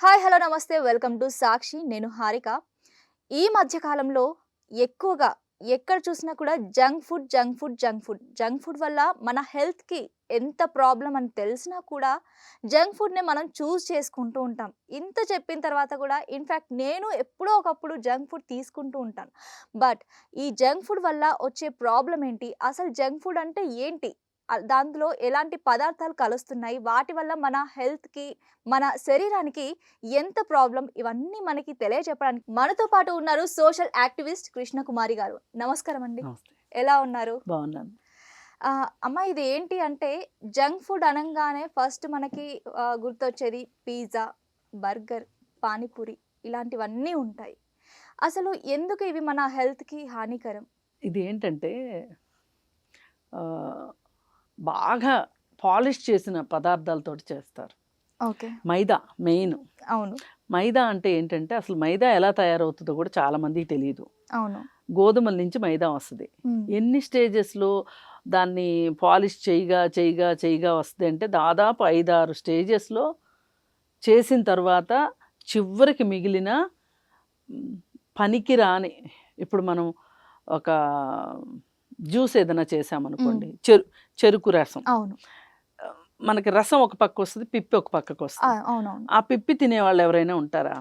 Hi hello నమస్తే welcome to సాక్షి నేను హారిక. ఈ మధ్య కాలంలో ఎక్కువగా ఎక్కడ చూసినా కూడా జంక్ ఫుడ్ వల్ల మన హెల్త్‌కి ఎంత ప్రాబ్లమ్ అని తెలిసినా కూడా జంక్ ఫుడ్‌నే మనం చూస్ చేసుకుంటూ ఉంటాం. ఇంత చెప్పిన తర్వాత కూడా ఇన్‌ఫాక్ట్ నేను ఎప్పుడో ఒకప్పుడు జంక్ ఫుడ్ తీసుకుంటూ ఉంటాను. బట్ ఈ జంక్ ఫుడ్ వల్ల వచ్చే ప్రాబ్లమ్ ఏంటి? అసలు జంక్ ఫుడ్ అంటే ఏంటి? దాంట్లో ఎలాంటి పదార్థాలు కలుస్తున్నాయి? వాటి వల్ల మన హెల్త్‌కి, మన శరీరానికి ఎంత ప్రాబ్లమ్? ఇవన్నీ మనకి తెలియజెప్పడానికి మనతో పాటు ఉన్నారు సోషల్ యాక్టివిస్ట్ కృష్ణకుమారి గారు. నమస్కారం అండి. నమస్తే. ఎలా ఉన్నారు? బాగున్నాను. అమ్మ ఇది ఏంటి అంటే జంక్ ఫుడ్ అనంగానే ఫస్ట్ మనకి గుర్తొచ్చేది పిజ్జా, బర్గర్, పానీపూరి ఇలాంటివన్నీ ఉంటాయి. అసలు ఎందుకు ఇవి మన హెల్త్‌కి హానికరం? ఇది ఏంటంటే బాగా పాలిష్ చేసిన పదార్థాలతోటి చేస్తారు. ఓకే. మైదా మెయిన్. అవును. మైదా అంటే ఏంటంటే అసలు మైదా ఎలా తయారవుతుందో కూడా చాలా మందికి తెలియదు. అవును. గోధుమల నుంచి మైదా వస్తుంది. ఎన్ని స్టేజెస్లో దాన్ని పాలిష్ చేయగా వస్తుంది అంటే దాదాపు 5-6 స్టేజెస్లో చేసిన తర్వాత చివరికి మిగిలిన పనికి రాని ఇప్పుడు మనం ఒక జ్యూస్ ఏదైనా చేసామనుకోండి, చెరుకు రసం, అవును. మనకి రసం ఒక పక్క వస్తుంది, పిప్పి ఒక పక్కకు వస్తుంది. అవునవును. ఆ పిప్పి తినేవాళ్ళు ఎవరైనా ఉంటారా?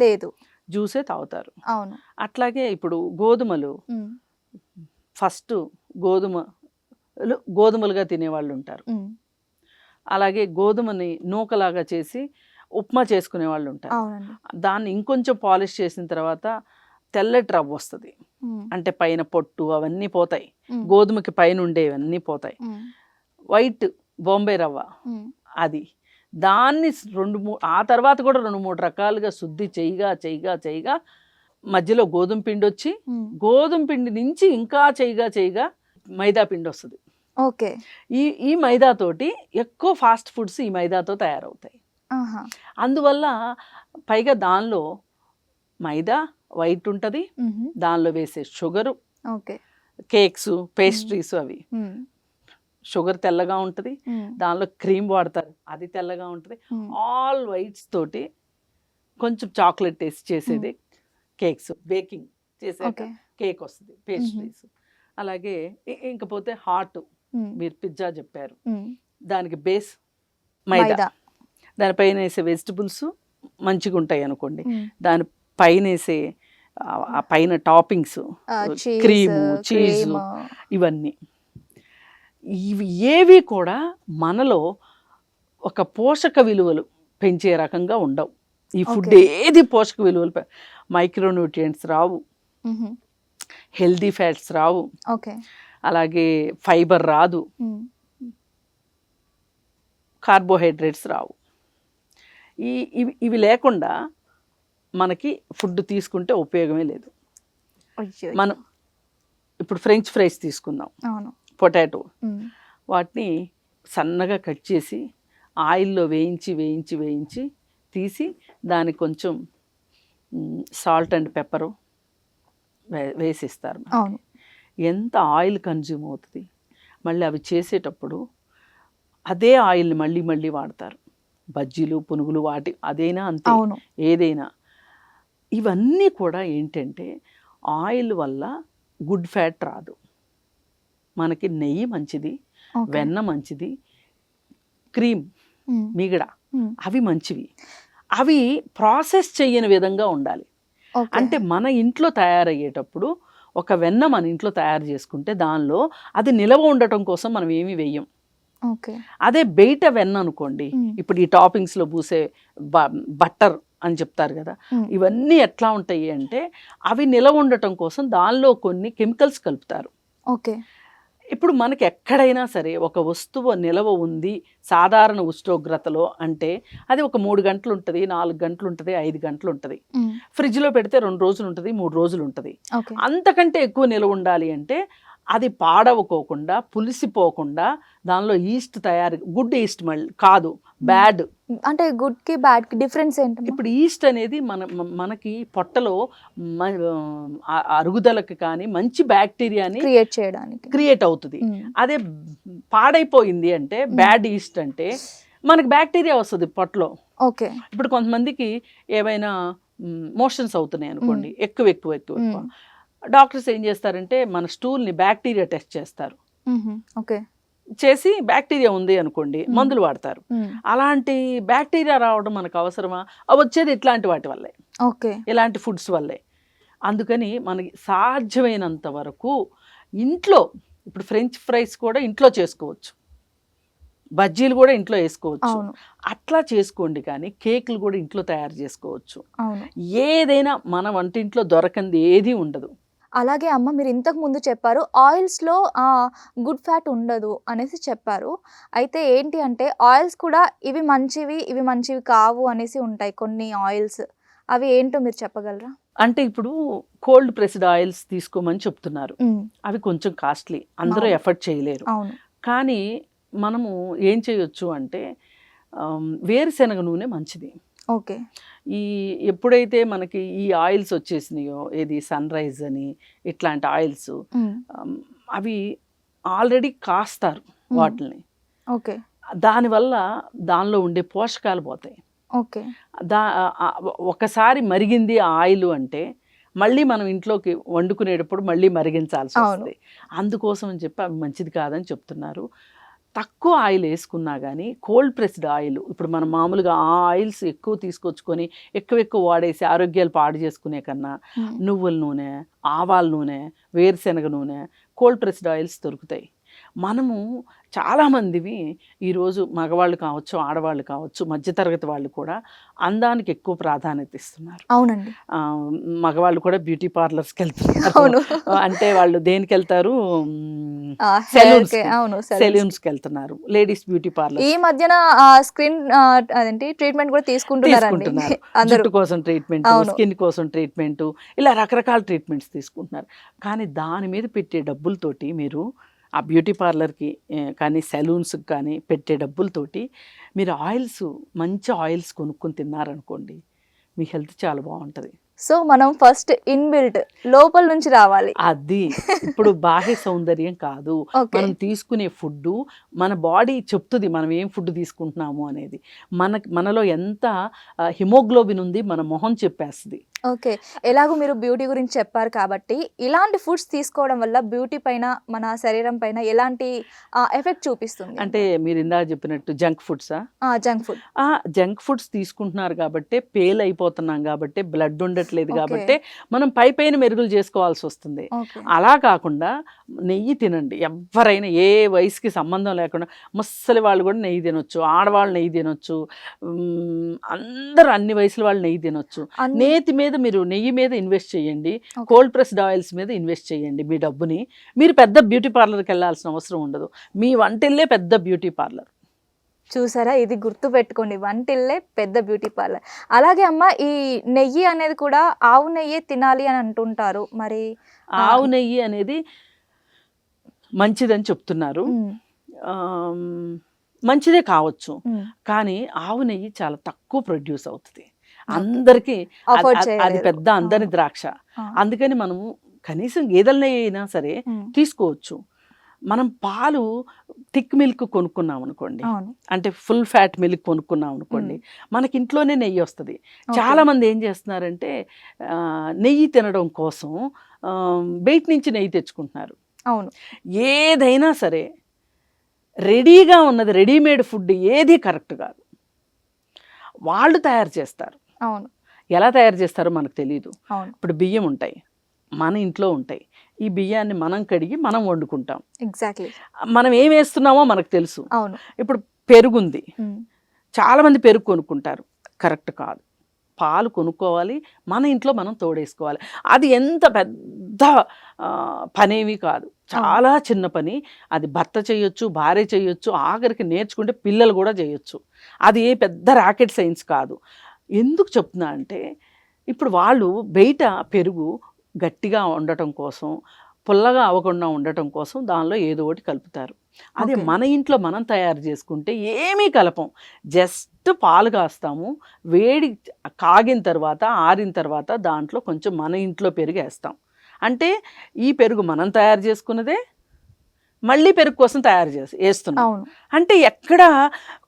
లేదు. జ్యూసే తాగుతారు. అవును. అట్లాగే ఇప్పుడు గోధుమలు ఫస్ట్ గోధుమలుగా తినేవాళ్ళు ఉంటారు. అలాగే గోధుమని నూకలాగా చేసి ఉప్మా చేసుకునే వాళ్ళు ఉంటారు. దాన్ని ఇంకొంచెం పాలిష్ చేసిన తర్వాత తెల్లటి రవ్వ వస్తుంది. అంటే పైన పొట్టు అవన్నీ పోతాయి, గోధుమకి పైన ఉండేవన్నీ పోతాయి. వైట్ బాంబే రవ్వ అది, దాన్ని ఆ తర్వాత కూడా 2-3 రకాలుగా శుద్ధి చేయగా మధ్యలో గోధుమ పిండి వచ్చి, గోధుమ పిండి నుంచి ఇంకా చేయగా మైదా పిండి వస్తుంది. ఓకే. ఈ మైదాతోటి ఎక్కువ ఫాస్ట్ ఫుడ్స్ ఈ మైదాతో తయారవుతాయి. అందువల్ల పైగా దానిలో మైదా వైట్ ఉంటుంది, దానిలో వేసే షుగరు, కేక్స్, పేస్ట్రీస్ అవి షుగర్ తెల్లగా ఉంటుంది, దానిలో క్రీమ్ వాడతారు అది తెల్లగా ఉంటుంది. ఆల్ వైట్స్ తోటి కొంచెం చాక్లెట్ వేసి చేసేది కేక్స్, బేకింగ్ చేసాక కేక్ వస్తుంది, పేస్ట్రీస్. అలాగే ఇంకపోతే హాట్, మీరు పిజ్జా చెప్పారు, దానికి బేస్ మైదా, దానిపైన వేసే వెజిటబుల్స్ మంచిగా ఉంటాయి అనుకోండి, దాని పైన వేసే ఆ పైన టాపింగ్స్ క్రీము, చీజు, ఇవన్నీ ఇవి ఏవి కూడా మనలో ఒక పోషక విలువలు పెంచే రకంగా ఉండవు. ఈ ఫుడ్ ఏది పోషక విలువలు, మైక్రోన్యూట్రియంట్స్ రావు, హెల్దీ ఫ్యాట్స్ రావు, అలాగే ఫైబర్ రాదు, కార్బోహైడ్రేట్స్ రావు. ఇవి లేకుండా మనకి ఫుడ్ తీసుకుంటే ఉపయోగమే లేదు. మనం ఇప్పుడు ఫ్రెంచ్ ఫ్రైస్ తీసుకుందాం, పొటాటో, వాటిని సన్నగా కట్ చేసి ఆయిల్లో వేయించి తీసి దానికి కొంచెం సాల్ట్ అండ్ పెప్పరు వేసిస్తారు. ఎంత ఆయిల్ కన్జ్యూమ్ అవుతుంది. మళ్ళీ అవి చేసేటప్పుడు అదే ఆయిల్ని మళ్ళీ వాడతారు. బజ్జీలు, పునుగులు, వాటి అదైనా అంతే, ఏదైనా. ఇవన్నీ కూడా ఏంటంటే ఆయిల్ వల్ల గుడ్ ఫ్యాట్ రాదు. మనకి నెయ్యి మంచిది, వెన్న మంచిది, క్రీమ్, మిగడ అవి మంచివి. అవి ప్రాసెస్ చేయని విధంగా ఉండాలి. అంటే మన ఇంట్లో తయారయ్యేటప్పుడు ఒక వెన్న మన ఇంట్లో తయారు చేసుకుంటే దానిలో అది నిలవ ఉండటం కోసం మనం ఏమీ వెయ్యం. అదే బయట వెన్న అనుకోండి, ఇప్పుడు ఈ టాపింగ్స్లో పూసే బట్టర్ అని చెప్తారు కదా, ఇవన్నీ ఎట్లా ఉంటాయి అంటే అవి నిలవ ఉండటం కోసం దానిలో కొన్ని కెమికల్స్ కలుపుతారు. ఇప్పుడు మనకి ఎక్కడైనా సరే ఒక వస్తువు నిలవ ఉంది సాధారణ ఉష్ణోగ్రతలో అంటే అది ఒక 3 గంటలు ఉంటుంది, 4 గంటలు ఉంటుంది, 5 గంటలు ఉంటుంది. ఫ్రిడ్జ్లో పెడితే 2 రోజులు ఉంటుంది, 3 రోజులు ఉంటుంది. అంతకంటే ఎక్కువ నిలవ ఉండాలి అంటే అది పాడవకోకుండా, పులిసిపోకుండా దానిలో ఈస్ట్ తయారు, గుడ్ ఈస్ట్ మళ్ళీ కాదు, బ్యాడ్. అంటే గుడ్ కి బ్యాడ్ కి డిఫరెన్స్ ఏంటి? ఇప్పుడు ఈస్ట్ అనేది మనకి పొట్టలో అరుగుదలకి కానీ మంచి బ్యాక్టీరియాని క్రియేట్ అవుతుంది. అదే పాడైపోయింది అంటే బ్యాడ్ ఈస్ట్ అంటే మనకి బ్యాక్టీరియా వస్తుంది పొట్టలో. ఓకే. ఇప్పుడు కొంతమందికి ఏవైనా మోషన్స్ అవుతున్నాయి అనుకోండి, ఎక్కువ డాక్టర్స్ ఏం చేస్తారంటే మన స్టూల్ని బ్యాక్టీరియా టెస్ట్ చేస్తారు. ఓకే. చేసి బ్యాక్టీరియా ఉంది అనుకోండి మందులు వాడతారు. అలాంటి బ్యాక్టీరియా రావడం మనకు అవసరమా? వచ్చేది ఇట్లాంటి వాటి వల్లే, ఓకే, ఇలాంటి ఫుడ్స్ వల్లే. అందుకని మనకి సాధ్యమైనంత వరకు ఇంట్లో, ఇప్పుడు ఫ్రెంచ్ ఫ్రైస్ కూడా ఇంట్లో చేసుకోవచ్చు, బజ్జీలు కూడా ఇంట్లో వేసుకోవచ్చు, అట్లా చేసుకోండి. కానీ కేకులు కూడా ఇంట్లో తయారు చేసుకోవచ్చు. ఏదైనా మన వంటింట్లో దొరకంది ఏది ఉండదు. అలాగే అమ్మ, మీరు ఇంతకు ముందు చెప్పారు ఆయిల్స్లో గుడ్ ఫ్యాట్ ఉండదు అనేసి చెప్పారు. అయితే ఏంటి అంటే ఆయిల్స్ కూడా ఇవి మంచివి కావు అనేసి ఉంటాయి కొన్ని ఆయిల్స్. అవి ఏంటో మీరు చెప్పగలరా? అంటే ఇప్పుడు కోల్డ్ ప్రెస్డ్ ఆయిల్స్ తీసుకోమని చెప్తున్నారు. అవి కొంచెం కాస్ట్లీ, అందరూ ఎఫర్ట్ చేయలేరు. కానీ మనము ఏం చేయొచ్చు అంటే వేరుశెనగ నూనె మంచిది. ఓకే. ఎప్పుడైతే మనకి ఈ ఆయిల్స్ వచ్చేసినాయో, ఏది సన్ రైజ్ అని ఇట్లాంటి ఆయిల్స్, అవి ఆల్రెడీ కాస్తారు వాటిని. ఓకే. దానివల్ల దానిలో ఉండే పోషకాలు పోతాయి. ఓకే. ఒకసారి మరిగింది ఆ ఆయిల్ అంటే మళ్ళీ మనం ఇంట్లోకి వండుకునేటప్పుడు మళ్ళీ మరిగించాల్సి వస్తుంది. అందుకోసం అని చెప్పి అవి మంచిది కాదని చెప్తున్నారు. తక్కువ ఆయిల్ వేసుకున్నా కానీ కోల్డ్ ప్రెస్డ్ ఆయిల్, ఇప్పుడు మనం మామూలుగా ఆ ఆయిల్స్ ఎక్కువ తీసుకొచ్చుకొని ఎక్కువ వాడేసి ఆరోగ్యాలు పాడు చేసుకునే కన్నా నువ్వుల నూనె, ఆవాల నూనె, వేరుశెనగ నూనె, కోల్డ్ ప్రెస్డ్ ఆయిల్స్ దొరుకుతాయి. మనము చాలామందివి ఈరోజు మగవాళ్ళు కావచ్చు, ఆడవాళ్ళు కావచ్చు, మధ్యతరగతి వాళ్ళు కూడా అందానికి ఎక్కువ ప్రాధాన్యత ఇస్తున్నారు. అవునండి. మగవాళ్ళు కూడా బ్యూటీ పార్లర్స్కి వెళ్తున్నారు. అంటే వాళ్ళు దేనికి వెళ్తారు? సెలూన్స్కి వెళ్తున్నారు. లేడీస్ బ్యూటీ పార్లర్ ఈ మధ్యన స్కిన్ ట్రీట్మెంట్ కూడా తీసుకుంటున్నారు. జుట్టు కోసం ట్రీట్మెంట్, స్కిన్ కోసం ట్రీట్మెంట్, ఇలా రకరకాల ట్రీట్మెంట్స్ తీసుకుంటున్నారు. కానీ దాని మీద పెట్టే డబ్బులతోటి మీరు ఆ బ్యూటీ పార్లర్కి కానీ సెలూన్స్కి కానీ పెట్టే డబ్బులతోటి మీరు మంచి ఆయిల్స్ కొనుక్కొని తిన్నారనుకోండి, మీ హెల్త్ చాలా బాగుంటుంది. సో మనం ఫస్ట్ ఇన్బిల్ట్ లోపల నుంచి రావాలి. అది ఇప్పుడు బాహ్య సౌందర్యం కాదు, మనం తీసుకునే ఫుడ్, మన బాడీ చెప్తుంది మనం ఏం ఫుడ్ తీసుకుంటున్నాము అనేది. మనలో ఎంత హిమోగ్లోబిన్ ఉంది మన మొహం చెప్పేస్తుంది. ఓకే. ఎలాగో మీరు బ్యూటీ గురించి చెప్పారు కాబట్టి ఇలాంటి ఫుడ్స్ తీసుకోవడం వల్ల బ్యూటీ పైన, మన శరీరం పైన ఎలాంటి ఎఫెక్ట్ చూపిస్తుంది? అంటే మీరు ఇందాక చెప్పినట్టు జంక్ ఫుడ్సా? జంక్ ఫుడ్స్ తీసుకుంటున్నారు కాబట్టి, పేల్ అయిపోతున్నాం కాబట్టి, బ్లడ్ ఉండట్లేదు కాబట్టి మనం పైన మెరుగులు చేసుకోవాల్సి వస్తుంది. అలా కాకుండా నెయ్యి తినండి. ఎవరైనా ఏ వయసుకి సంబంధం లేకుండా, ముసలి వాళ్ళు కూడా నెయ్యి తినొచ్చు, ఆడవాళ్ళు నెయ్యి తినొచ్చు, అందరూ అన్ని వయసుల వాళ్ళు నెయ్యి తినొచ్చు. మీరు నెయ్యి మీద ఇన్వెస్ట్ చేయండి, కోల్డ్ ప్రెస్డ్ ఆయిల్స్ మీద ఇన్వెస్ట్ చేయండి మీ డబ్బుని. మీరు పెద్ద బ్యూటీ పార్లర్కి వెళ్ళాల్సిన అవసరం ఉండదు, మీ వంటిల్లే పెద్ద బ్యూటీ పార్లర్. చూసారా, ఇది గుర్తు పెట్టుకోండి, వంటిల్లే పెద్ద బ్యూటీ పార్లర్. అలాగే అమ్మ, ఈ నెయ్యి అనేది కూడా ఆవు నెయ్యి తినాలి అని అంటుంటారు. మరి ఆవు నెయ్యి అనేది మంచిదని చెప్తున్నారు. మంచిదే కావచ్చు, కానీ ఆవు నెయ్యి చాలా తక్కువ ప్రొడ్యూస్ అవుతుంది. అందరికీ అది పెద్ద అందని ద్రాక్ష. అందుకని మనము కనీసం గేదెల నెయ్యి అయినా సరే తీసుకోవచ్చు. మనం పాలు థిక్ మిల్క్ కొనుక్కున్నాం అనుకోండి, అంటే ఫుల్ ఫ్యాట్ మిల్క్ కొనుక్కున్నాం అనుకోండి, మనకి ఇంట్లోనే నెయ్యి వస్తుంది. చాలామంది ఏం చేస్తున్నారంటే నెయ్యి తినడం కోసం బయట నుంచి నెయ్యి తెచ్చుకుంటున్నారు. అవును. ఏదైనా సరే రెడీగా ఉన్నది, రెడీమేడ్ ఫుడ్ ఏది కరెక్ట్ కాదు. వాళ్ళు తయారు చేస్తారు. అవును. ఎలా తయారు చేస్తారో మనకు తెలియదు. ఇప్పుడు బియ్యం ఉంటాయి, మన ఇంట్లో ఉంటాయి. ఈ బియ్యాన్ని మనం కడిగి మనం వండుకుంటాం. ఎగ్జాక్ట్లీ. మనం ఏం వేస్తున్నామో మనకు తెలుసు. అవును. ఇప్పుడు పెరుగుంది, చాలామంది పెరుగు కొనుక్కుంటారు, కరెక్ట్ కాదు. పాలు కొనుక్కోవాలి, మన ఇంట్లో మనం తోడేసుకోవాలి. అది ఎంత పెద్ద పనేమీ కాదు, చాలా చిన్న పని. అది భర్త చేయొచ్చు, భార్య చేయొచ్చు, ఆఖరికి నేర్చుకుంటే పిల్లలు కూడా చేయొచ్చు. అది ఏ పెద్ద రాకెట్ సైన్స్ కాదు. ఎందుకు చెప్తున్నా అంటే, ఇప్పుడు వాళ్ళు బయట పెరుగు గట్టిగా ఉండటం కోసం, పుల్లగా అవ్వకుండా ఉండటం కోసం దానిలో ఏదో ఒకటి కలుపుతారు. అదే మన ఇంట్లో మనం తయారు చేసుకుంటే ఏమీ కలపం. జస్ట్ పాలు కాస్తాము, వేడి కాగిన తర్వాత, ఆరిన తర్వాత దాంట్లో కొంచెం మన ఇంట్లో పెరుగు వేస్తాం. అంటే ఈ పెరుగు మనం తయారు చేసుకున్నదే, మళ్ళీ పెరుగు కోసం తయారు చేసి వేస్తున్నాం. అవును. అంటే ఎక్కడ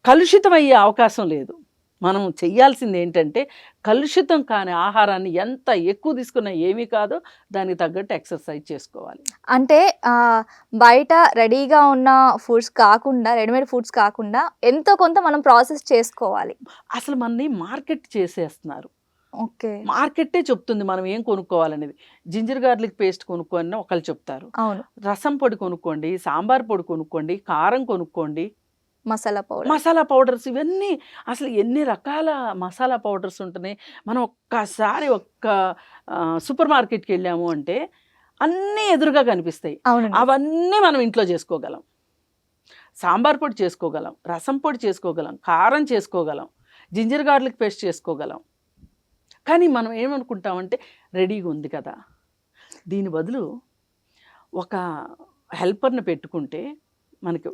కలుషితం అయ్యే అవకాశం లేదు. మనం చెయ్యాల్సింది ఏంటంటే కలుషితం కాని ఆహారాన్ని ఎంత ఎక్కువ తీసుకున్నా ఏమీ కాదు, దానికి తగ్గట్టు ఎక్సర్సైజ్ చేసుకోవాలి. అంటే బయట రెడీగా ఉన్న ఫుడ్స్ కాకుండా, రెడీమేడ్ ఫుడ్స్ కాకుండా ఎంతో కొంత మనం ప్రాసెస్ చేసుకోవాలి. అసలు మనని మార్కెట్ చేసేస్తున్నారు. ఓకే. మార్కెట్టే చెప్తుంది మనం ఏం కొనుక్కోవాలనేది. జింజర్ గార్లిక్ పేస్ట్ కొనుక్కోని ఒకళ్ళు చెప్తారు, అవును. రసం పొడి కొనుక్కోండి, సాంబార్ పొడి కొనుక్కోండి, కారం కొనుక్కోండి, మసాలా పౌడర్. మసాలా పౌడర్స్, ఇవన్నీ అసలు ఎన్ని రకాల మసాలా పౌడర్స్ ఉంటున్నాయి. మనం ఒక్కసారి సూపర్ మార్కెట్కి వెళ్ళాము అంటే అన్నీ ఎదురుగా కనిపిస్తాయి. అవునండి. అవన్నీ మనం ఇంట్లో చేసుకోగలం. సాంబార్ పొడి చేసుకోగలం, రసం పొడి చేసుకోగలం, కారం చేసుకోగలం, జింజర్ గార్లిక్ పేస్ట్ చేసుకోగలం. కానీ మనం ఏమనుకుంటామంటే రెడీగా ఉంది కదా, దీని బదులు ఒక హెల్పర్ని పెట్టుకుంటే మనకి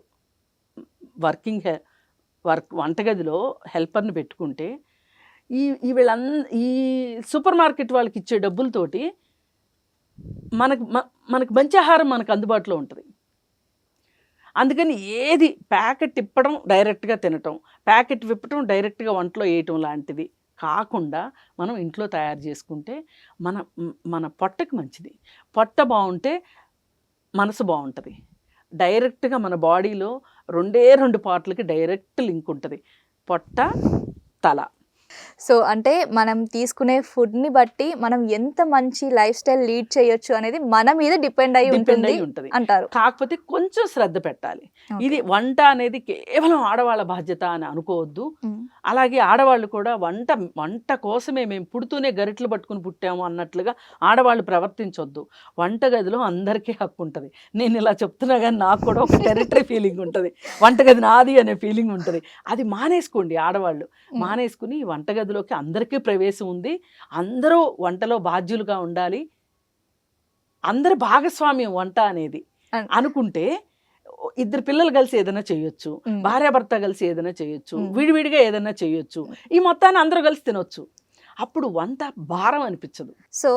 వంటగదిలో హెల్పర్ని పెట్టుకుంటే ఈ ఈ సూపర్ మార్కెట్ వాళ్ళకి ఇచ్చే డబ్బులతోటి మనకు మంచి ఆహారం మనకు అందుబాటులో ఉంటుంది. అందుకని ఏది ప్యాకెట్ తిప్పడం డైరెక్ట్గా తినటం, ప్యాకెట్ విప్పటం డైరెక్ట్గా వంటలో వేయటం లాంటిది కాకుండా మనం ఇంట్లో తయారు చేసుకుంటే మన పొట్టకి మంచిది. పొట్ట బాగుంటే మనసు బాగుంటుంది. డైరెక్ట్గా మన బాడీలో 2 పార్ట్లకి డైరెక్ట్ లింక్ ఉంటుంది, పొట్ట, తల. సో అంటే మనం తీసుకునే ఫుడ్ని బట్టి మనం ఎంత మంచి లైఫ్ స్టైల్ లీడ్ చేయొచ్చు అనేది మన మీద డిపెండ్ అయి ఉంటుంది అంటారు. కాకపోతే కొంచెం శ్రద్ధ పెట్టాలి. ఇది వంట అనేది కేవలం ఆడవాళ్ళ బాధ్యత అని అనుకోవద్దు. అలాగే ఆడవాళ్ళు కూడా వంట కోసమే మేము పుడుతూనే గరిట్లు పట్టుకుని పుట్టాము అన్నట్లుగా ఆడవాళ్ళు ప్రవర్తించొద్దు. వంటగదిలో అందరికీ హక్కు ఉంటుంది. నేను ఇలా చెప్తున్నా కానీ నాకు కూడా ఒక టెరిటరీ ఫీలింగ్ ఉంటుంది, వంటగది నాది అనే ఫీలింగ్ ఉంటుంది. అది మానేసుకోండి. ఆడవాళ్ళు మానేసుకుని వంటగదిలోకి అందరికీ ప్రవేశం ఉంది, అందరూ వంటలో బాధ్యులుగా ఉండాలి, అందరి భాగస్వామ్యం వంట అనేది అనుకుంటే 2 పిల్లలు కలిసి ఏదైనా చేయొచ్చు, భార్యాభర్త కలిసి ఏదైనా చేయొచ్చు, విడివిడిగా ఏదైనా చేయొచ్చు, ఈ మొత్తాన్ని అందరూ కలిసి తినొచ్చు. అప్పుడు వంట భారం అనిపించదు. సో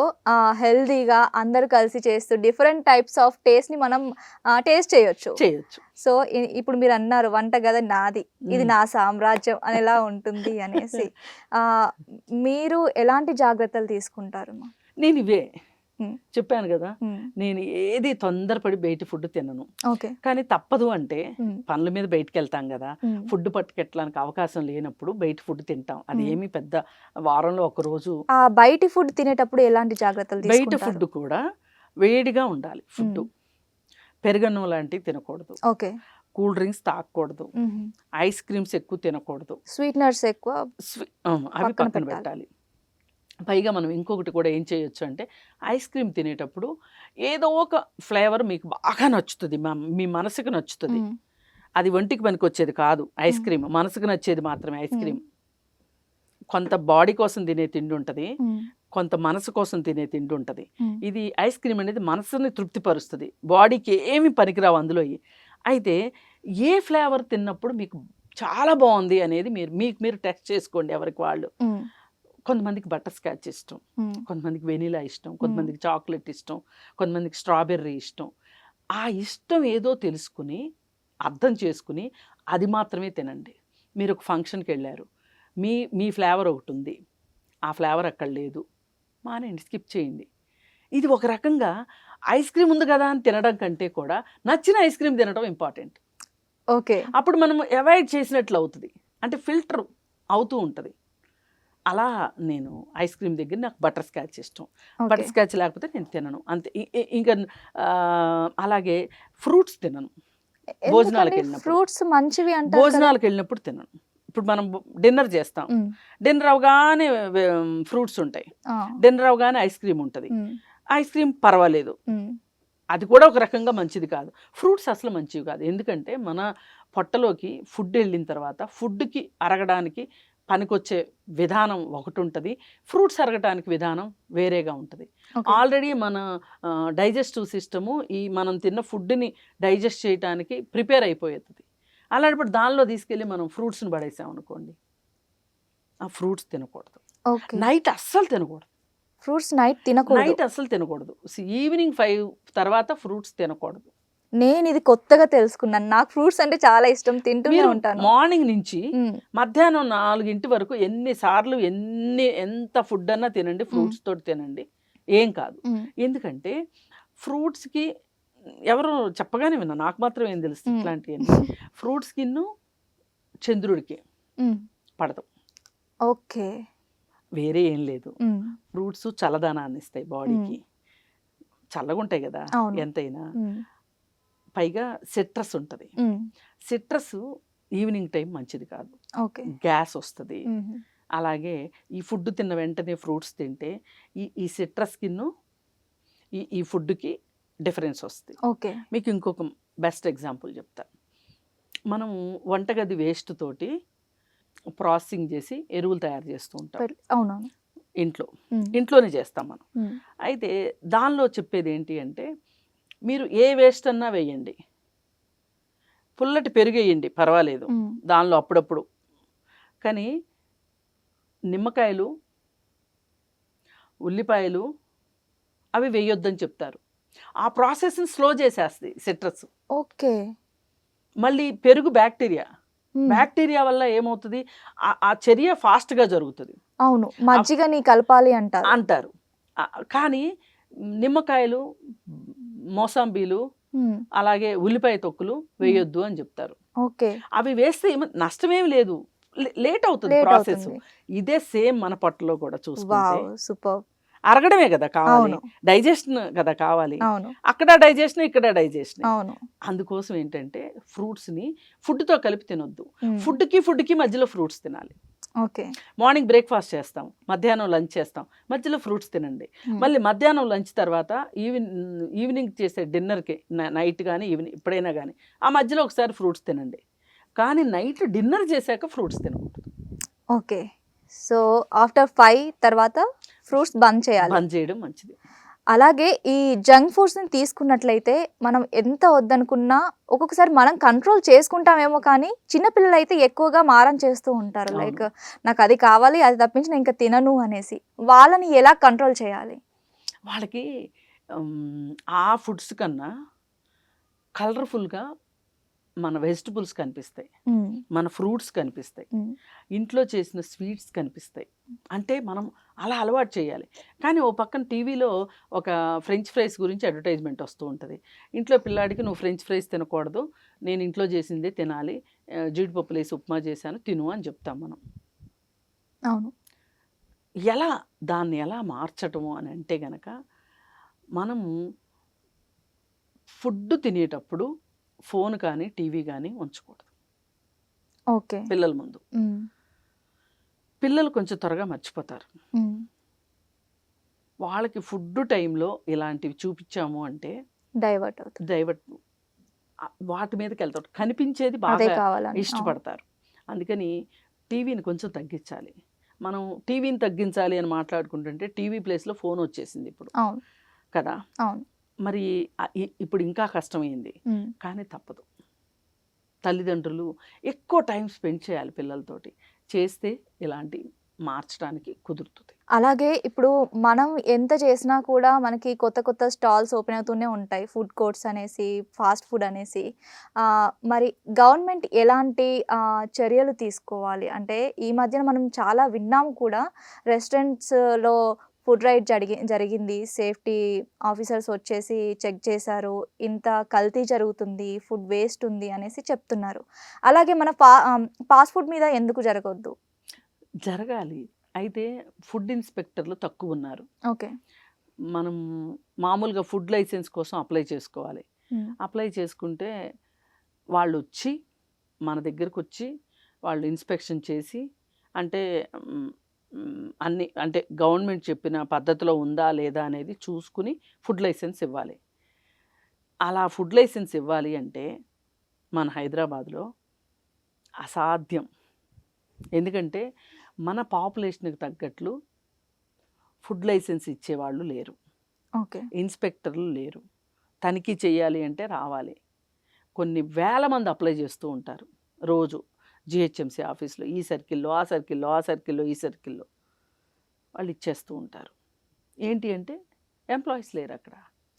హెల్దీగా అందరూ కలిసి చేస్తూ డిఫరెంట్ టైప్స్ ఆఫ్ టేస్ట్ని మనం టేస్ట్ చేయొచ్చు. సో ఇప్పుడు మీరు అన్నారు వంటగది నాది, ఇది నా సామ్రాజ్యం అనేలా ఉంటుంది అనేసి. మీరు ఎలాంటి జాగ్రత్తలు తీసుకుంటారు? నేను ఇవే చెప్పాను కదా, నేను ఏది తొందరపడి బయట ఫుడ్ తినను. కానీ తప్పదు అంటే పనుల మీద బయటకు వెళ్తాం కదా, ఫుడ్ పట్టుకెట్టడానికి అవకాశం లేనప్పుడు బయట ఫుడ్ తింటాం. అది ఏమి పెద్ద వారంలో ఒక రోజు. బయట ఫుడ్ తినేటప్పుడు ఎలాంటి జాగ్రత్తలు? బయట ఫుడ్ కూడా వేడిగా ఉండాలి. ఫుడ్ పెరుగన్నం లాంటివి తినకూడదు, కూల్ డ్రింక్స్ తాగకూడదు, ఐస్ క్రీమ్స్ ఎక్కువ తినకూడదు, స్వీట్నర్స్ ఎక్కువ అవి పక్కన పెట్టాలి. పైగా మనం ఇంకొకటి కూడా ఏం చేయొచ్చు అంటే ఐస్ క్రీమ్ తినేటప్పుడు ఏదో ఒక ఫ్లేవర్ మీకు బాగా నచ్చుతుంది, మీ మనసుకు నచ్చుతుంది. అది ఒంటికి పనికి వచ్చేది కాదు ఐస్ క్రీమ్, మనసుకు నచ్చేది మాత్రమే ఐస్ క్రీమ్. కొంత బాడీ కోసం తినే తిండి ఉంటుంది, కొంత మనసు కోసం తినే తిండి ఉంటుంది. ఇది ఐస్ క్రీమ్ అనేది మనసుని తృప్తిపరుస్తుంది, బాడీకి ఏమి పనికిరావు అందులో. అయితే ఏ ఫ్లేవర్ తిన్నప్పుడు మీకు చాలా బాగుంది అనేది మీరు టెస్ట్ చేసుకోండి ఎవరికి వాళ్ళు. కొంతమందికి బటర్ స్కాచ్ ఇష్టం, కొంతమందికి వెనీలా ఇష్టం, కొంతమందికి చాక్లెట్ ఇష్టం, కొంతమందికి స్ట్రాబెర్రీ ఇష్టం. ఆ ఇష్టం ఏదో తెలుసుకుని అర్థం చేసుకుని అది మాత్రమే తినండి. మీరు ఒక ఫంక్షన్కి వెళ్ళారు, మీ ఫ్లేవర్ ఒకటి ఉంది, ఆ ఫ్లేవర్ అక్కడ లేదు, మానేయండి, స్కిప్ చేయండి. ఇది ఒక రకంగా ఐస్ క్రీమ్ ఉంది కదా అని తినడం కంటే కూడా నచ్చిన ఐస్ క్రీమ్ తినడం ఇంపార్టెంట్. అప్పుడు మనం అవాయిడ్ చేసినట్లు అవుతుంది, అంటే ఫిల్టర్ అవుతూ ఉంటుంది. అలా నేను ఐస్ క్రీమ్ దగ్గర నాకు బటర్ స్కాచ్ ఇష్టం, బటర్ స్కాచ్ లేకపోతే నేను తినను అంతే. ఇంకా అలాగే ఫ్రూట్స్ తినను. భోజనాలకు వెళ్ళినప్పుడు తినను. ఇప్పుడు మనం డిన్నర్ చేస్తాం, డిన్నర్ అవగానే ఫ్రూట్స్ ఉంటాయి, డిన్నర్ అవగానే ఐస్ క్రీమ్ ఉంటుంది. ఐస్ క్రీమ్ పర్వాలేదు, అది కూడా ఒక రకంగా మంచిది కాదు. ఫ్రూట్స్ అసలు మంచివి కాదు, ఎందుకంటే మన పొట్టలోకి ఫుడ్ వెళ్ళిన తర్వాత ఫుడ్కి అరగడానికి పనికొచ్చే విధానం ఒకటి ఉంటుంది, ఫ్రూట్స్ అరగటానికి విధానం వేరేగా ఉంటుంది. ఆల్రెడీ మన డైజెస్టివ్ సిస్టము మనం తిన్న ఫుడ్ని డైజెస్ట్ చేయడానికి ప్రిపేర్ అయిపోతుంది. అలాంటప్పుడు దానిలో తీసుకెళ్ళి మనం ఫ్రూట్స్ని పడేసామనుకోండి, ఆ ఫ్రూట్స్ తినకూడదు. నైట్ అస్సలు తినకూడదు, ఫ్రూట్స్ నైట్ అస్సలు తినకూడదు. ఈవినింగ్ 5 తర్వాత ఫ్రూట్స్ తినకూడదు. నేను ఇది కొత్తగా తెలుసుకున్నాను. నాకు ఫ్రూట్స్ అంటే చాలా ఇష్టం. తింటూనే మీరు ఉంటాను. మార్నింగ్ నుంచి హ్మ్. మధ్యాహ్నం 4 వరకు ఎన్నిసార్లు ఎంత ఫుడ్ అన్నా తినండి, ఫ్రూట్స్ తోటి తినండి, ఏం కాదు. హ్మ్. ఎందుకంటే ఫ్రూట్స్కి ఎవరు చెప్పగానే విన్నా, నాకు మాత్రం ఏం తెలుసు హ్మ్. ఇట్లాంటివన్నీ. ఫ్రూట్స్ కిన్ను చంద్రుడికి హ్మ్. పడదు, ఓకే. వేరే ఏం లేదు. హ్మ్. ఫ్రూట్స్ చల్లదనాన్ని ఇస్తాయి బాడీకి, చల్లగా ఉంటాయి కదా అవును. ఎంతైనా. హ్మ్. పైగా సిట్రస్ ఉంటుంది. హ్మ్. సిట్రస్ ఈవినింగ్ టైం మంచిది కాదు, ఓకే. గ్యాస్ వస్తుంది. హుహు. అలాగే ఈ ఫుడ్ తిన్న వెంటనే ఫ్రూట్స్ తింటే ఈ సిట్రస్ కిన్ను ఈ ఫుడ్కి డిఫరెన్స్ వస్తుంది. ఓకే. మీకు ఇంకొక బెస్ట్ ఎగ్జాంపుల్ చెప్తా. మనం వంటగది వేస్ట్ తోటి ప్రాసెసింగ్ చేసి ఎరువులు తయారు చేస్తూ ఉంటాం అవునవును. ఇంట్లో. హ్మ్. ఇంట్లోనే చేస్తాం మనం. హ్మ్. అయితే దానిలో చెప్పేది ఏంటి అంటే, మీరు ఏ వేస్ట్ అన్నా వేయండి, పుల్లటి పెరుగు వేయండి పర్వాలేదు హ్మ్. దానిలో అప్పుడప్పుడు, కానీ నిమ్మకాయలు, ఉల్లిపాయలు అవి వేయొద్దని చెప్తారు. ఆ ప్రాసెస్ని స్లో చేసేస్తుంది సిట్రస్. ఓకే. మళ్ళీ పెరుగు బ్యాక్టీరియా, హ్మ్. బ్యాక్టీరియా వల్ల ఏమవుతుంది, ఆ చర్య ఫాస్ట్గా జరుగుతుంది అవును. మజ్జిగని కలపాలి అంటారు. అంటారు. కానీ నిమ్మకాయలు, మోసాంబీలు, హ్మ్. అలాగే ఉల్లిపాయ తొక్కులు హ్మ్. వేయొద్దు అని చెప్తారు. ఓకే. అవి వేస్తే నష్టమేమి లేదు, లేట్ అవుతుంది లేట్ ప్రాసెస్. అవుతుంది. ఇదే సేమ్ మన పొట్టలో కూడా చూసుకుంటే వావ్! సూపర్బ్! అరగడమే కదా కావాలి, అవును. డైజెషన్ కదా కావాలి. అవును. అక్కడ డైజెషన్, ఇక్కడ డైజెషన్. అవును. అందుకోసం ఏంటంటే ఫ్రూట్స్ని ఫుడ్తో కలిపి తినొద్దు. హ్మ్. ఫుడ్కి మధ్యలో ఫ్రూట్స్ తినాలి. ఓకే. మార్నింగ్ బ్రేక్ఫాస్ట్ చేస్తాం, మధ్యాహ్నం లంచ్ చేస్తాం, మధ్యలో ఫ్రూట్స్ తినండి. హ్మ్. మళ్ళీ మధ్యాహ్నం లంచ్ తర్వాత ఈవినింగ్ చేసే డిన్నర్కి, నైట్ కానీ ఈవినింగ్ ఎప్పుడైనా కానీ ఆ మధ్యలో ఒకసారి ఫ్రూట్స్ తినండి. కానీ నైట్ డిన్నర్ చేశాక ఫ్రూట్స్ తినకూడదు. ఓకే. సో, ఆఫ్టర్ 5 తర్వాత ఫ్రూట్స్ బంద్ చేయాలి. బంద్ చేయడం మంచిది. అలాగే ఈ జంక్ ఫుడ్స్‌ని తీసుకున్నట్లయితే మనం ఎంత వద్దనుకున్నా ఒక్కొక్కసారి మనం కంట్రోల్ చేసుకుంటామేమో కానీ, చిన్న పిల్లలైతే ఎక్కువగా మారం చేస్తూ ఉంటారు. అవును. లైక్ నాకది కావాలి, అది తప్పించి నేను ఇంక తినను అనేసి. వాళ్ళని ఎలా కంట్రోల్ చేయాలి? వాళ్ళకి ఆ ఫుడ్స్ కన్నా కలర్ఫుల్గా మన వెజిటబుల్స్ కనిపిస్తాయి, హ్మ్. మన ఫ్రూట్స్ కనిపిస్తాయి, హ్మ్. ఇంట్లో చేసిన స్వీట్స్ కనిపిస్తాయి. అంటే మనం అలా అలవాటు చేయాలి. కానీ ఓ పక్కన టీవీలో ఒక ఫ్రెంచ్ ఫ్రైస్ గురించి అడ్వర్టైజ్మెంట్ వస్తూ ఉంటుంది. ఇంట్లో పిల్లాడికి నువ్వు ఫ్రెంచ్ ఫ్రైస్ తినకూడదు, నేను ఇంట్లో చేసిందే తినాలి, జీడిపప్పులు వేసి ఉప్మా చేశాను తిను అని చెప్తాం మనం. అవును. దాన్ని ఎలా మార్చటము అని అంటే గనక, మనము ఫుడ్ తినేటప్పుడు ఫోన్ కానీ టీవీ కానీ ఉంచకూడదు ఓకే. పిల్లల ముందు. హ్మ్. పిల్లలు కొంచెం త్వరగా మర్చిపోతారు. హ్మ్. వాళ్ళకి ఫుడ్ టైంలో ఇలాంటివి చూపించాము అంటే డైవర్ట్ అవుతుంది. డైవర్ట్, వాటి మీదకి వెళ్తారు, కనిపించేది అదే బాగా కావాలని. అవును. ఇష్టపడతారు. అందుకని టీవీని కొంచెం తగ్గించాలి. మనం టీవీని తగ్గించాలి అని మాట్లాడుకుంటుంటే టీవీ ప్లేస్లో ఫోన్ వచ్చేసింది ఇప్పుడు అవును. కదా. అవును. మరి ఇప్పుడు ఇంకా కష్టమైంది, హ్మ్. కానీ తప్పదు. తల్లిదండ్రులు ఎక్కువ టైం స్పెండ్ చేయాలి పిల్లలతోటి, చేస్తే ఇలాంటి మార్చడానికి కుదురుతుంది. అలాగే ఇప్పుడు మనం ఎంత చేసినా కూడా మనకి కొత్త కొత్త స్టాల్స్ ఓపెన్ అవుతూనే ఉంటాయి. ఫుడ్ కోర్ట్స్ అనేసి, ఫాస్ట్ ఫుడ్ అనేసి. మరి గవర్నమెంట్ ఎలాంటి చర్యలు తీసుకోవాలి? అంటే ఈ మధ్యన మనం చాలా విన్నాము కూడా, రెస్టారెంట్స్‌లో ఫుడ్ రైడ్ జరిగింది. సేఫ్టీ ఆఫీసర్స్ వచ్చేసి చెక్ చేశారు. ఇంత కల్తీ జరుగుతుంది, ఫుడ్ వేస్ట్ ఉంది అనేసి చెప్తున్నారు. అలాగే మన ఫాస్ట్ ఫుడ్ మీద ఎందుకు జరగొద్దు? జరగాలి. అయితే ఫుడ్ ఇన్స్పెక్టర్లు తక్కువ ఉన్నారు. ఓకే. మనం మామూలుగా ఫుడ్ లైసెన్స్ కోసం అప్లై చేసుకోవాలి. హ్మ్. అప్లై చేసుకుంటే వాళ్ళొచ్చి మన దగ్గరకొచ్చి వాళ్ళు ఇన్స్పెక్షన్ చేసి, అంటే అన్ని అంటే గవర్నమెంట్ చెప్పిన పద్ధతిలో ఉందా లేదా అనేది చూసుకుని ఫుడ్ లైసెన్స్ ఇవ్వాలి. అలా ఫుడ్ లైసెన్స్ ఇవ్వాలి అంటే మన హైదరాబాద్లో అసాధ్యం. ఎందుకంటే మన పాపులేషన్‌కి తగ్గట్లు ఫుడ్ లైసెన్స్ ఇచ్చేవాళ్ళు లేరు, ఓకే. ఇన్స్పెక్టర్లు లేరు. తనిఖీ చేయాలి అంటే రావాలి. కొన్ని వేల మంది అప్లై చేస్తూ ఉంటారు రోజు జీహెచ్ఎంసీ ఆఫీస్లో, ఈ సర్కిల్లో, ఆ సర్కిల్లో, ఆ సర్కిల్లో, ఈ సర్కిల్లో వాళ్ళు ఇచ్చేస్తూ ఉంటారు. ఏంటి అంటే ఎంప్లాయీస్ లేరు అక్కడ.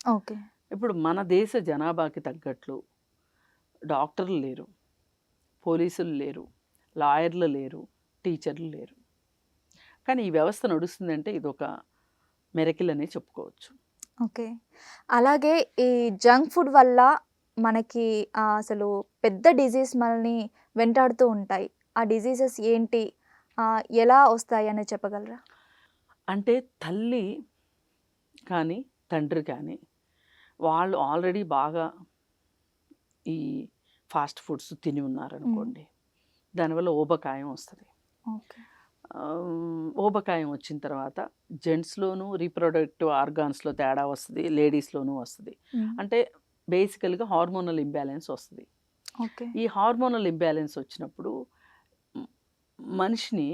ఓకే. ఇప్పుడు మన దేశ జనాభాకి తగ్గట్లు డాక్టర్లు లేరు, పోలీసులు లేరు, లాయర్లు లేరు, టీచర్లు లేరు. కానీ ఈ వ్యవస్థ నడుస్తుందంటే ఇదొక మెరకిల్ అనే చెప్పుకోవచ్చు. ఓకే. అలాగే ఈ జంక్ ఫుడ్ వల్ల మనకి అసలు పెద్ద డిజీజ్ మనల్ని వెంటాడుతూ ఉంటాయి. ఆ డిజీజెస్ ఏంటి? ఎలా వస్తాయి అనేది చెప్పగలరా? అంటే తల్లి కానీ తండ్రి కానీ వాళ్ళు ఆల్రెడీ బాగా ఈ ఫాస్ట్ ఫుడ్స్ తిని ఉన్నారనుకోండి, దానివల్ల ఊబకాయం వస్తుంది. ఓకే. ఊబకాయం వచ్చిన తర్వాత జెంట్స్లోనూ రీప్రొడక్టివ్ ఆర్గాన్స్లో తేడా వస్తుంది, లేడీస్లోనూ వస్తుంది. అంటే బేసికల్గా హార్మోనల్ ఇంబ్యాలెన్స్ వస్తుంది. ఓకే. ఈ హార్మోనల్ ఇంబ్యాలెన్స్ వచ్చినప్పుడు మనిషిని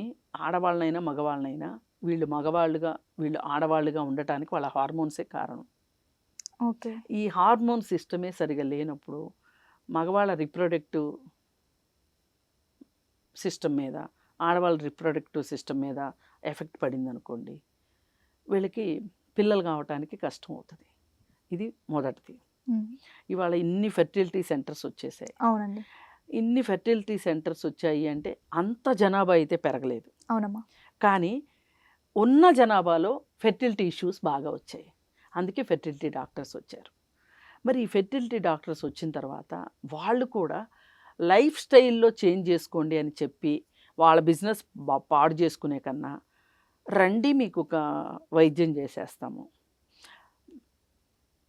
ఆడవాళ్ళనైనా మగవాళ్ళనైనా వీళ్ళు ఆడవాళ్ళుగా ఉండటానికి వాళ్ళ హార్మోన్సే కారణం. ఓకే. ఈ హార్మోన్ సిస్టమే సరిగా లేనప్పుడు మగవాళ్ళ రిప్రొడక్టివ్ సిస్టమ్ మీద ఆడవాళ్ళ రిప్రొడక్టివ్ సిస్టమ్ మీద ఎఫెక్ట్ పడింది అనుకోండి, వీళ్ళకి పిల్లలు కావటానికి కష్టం అవుతుంది. ఇది మొదటిది. ఇవాళ ఇన్ని ఫెర్టిలిటీ సెంటర్స్ వచ్చేసాయి. అవునండి. ఇన్ని ఫెర్టిలిటీ సెంటర్స్ వచ్చాయి అంటే అంత జనాభా అయితే పెరగలేదు. అవునమ్మా. కానీ ఉన్న జనాభాలో ఫెర్టిలిటీ ఇష్యూస్ బాగా వచ్చాయి. అందుకే ఫెర్టిలిటీ డాక్టర్స్ వచ్చారు. మరి ఈ ఫెర్టిలిటీ డాక్టర్స్ వచ్చిన తర్వాత వాళ్ళు కూడా లైఫ్ స్టైల్లో చేంజ్ చేసుకోండి అని చెప్పి వాళ్ళ బిజినెస్ పాడు చేసుకునే కన్నా రండి మీకు ఒక వైద్యం చేసేస్తాము,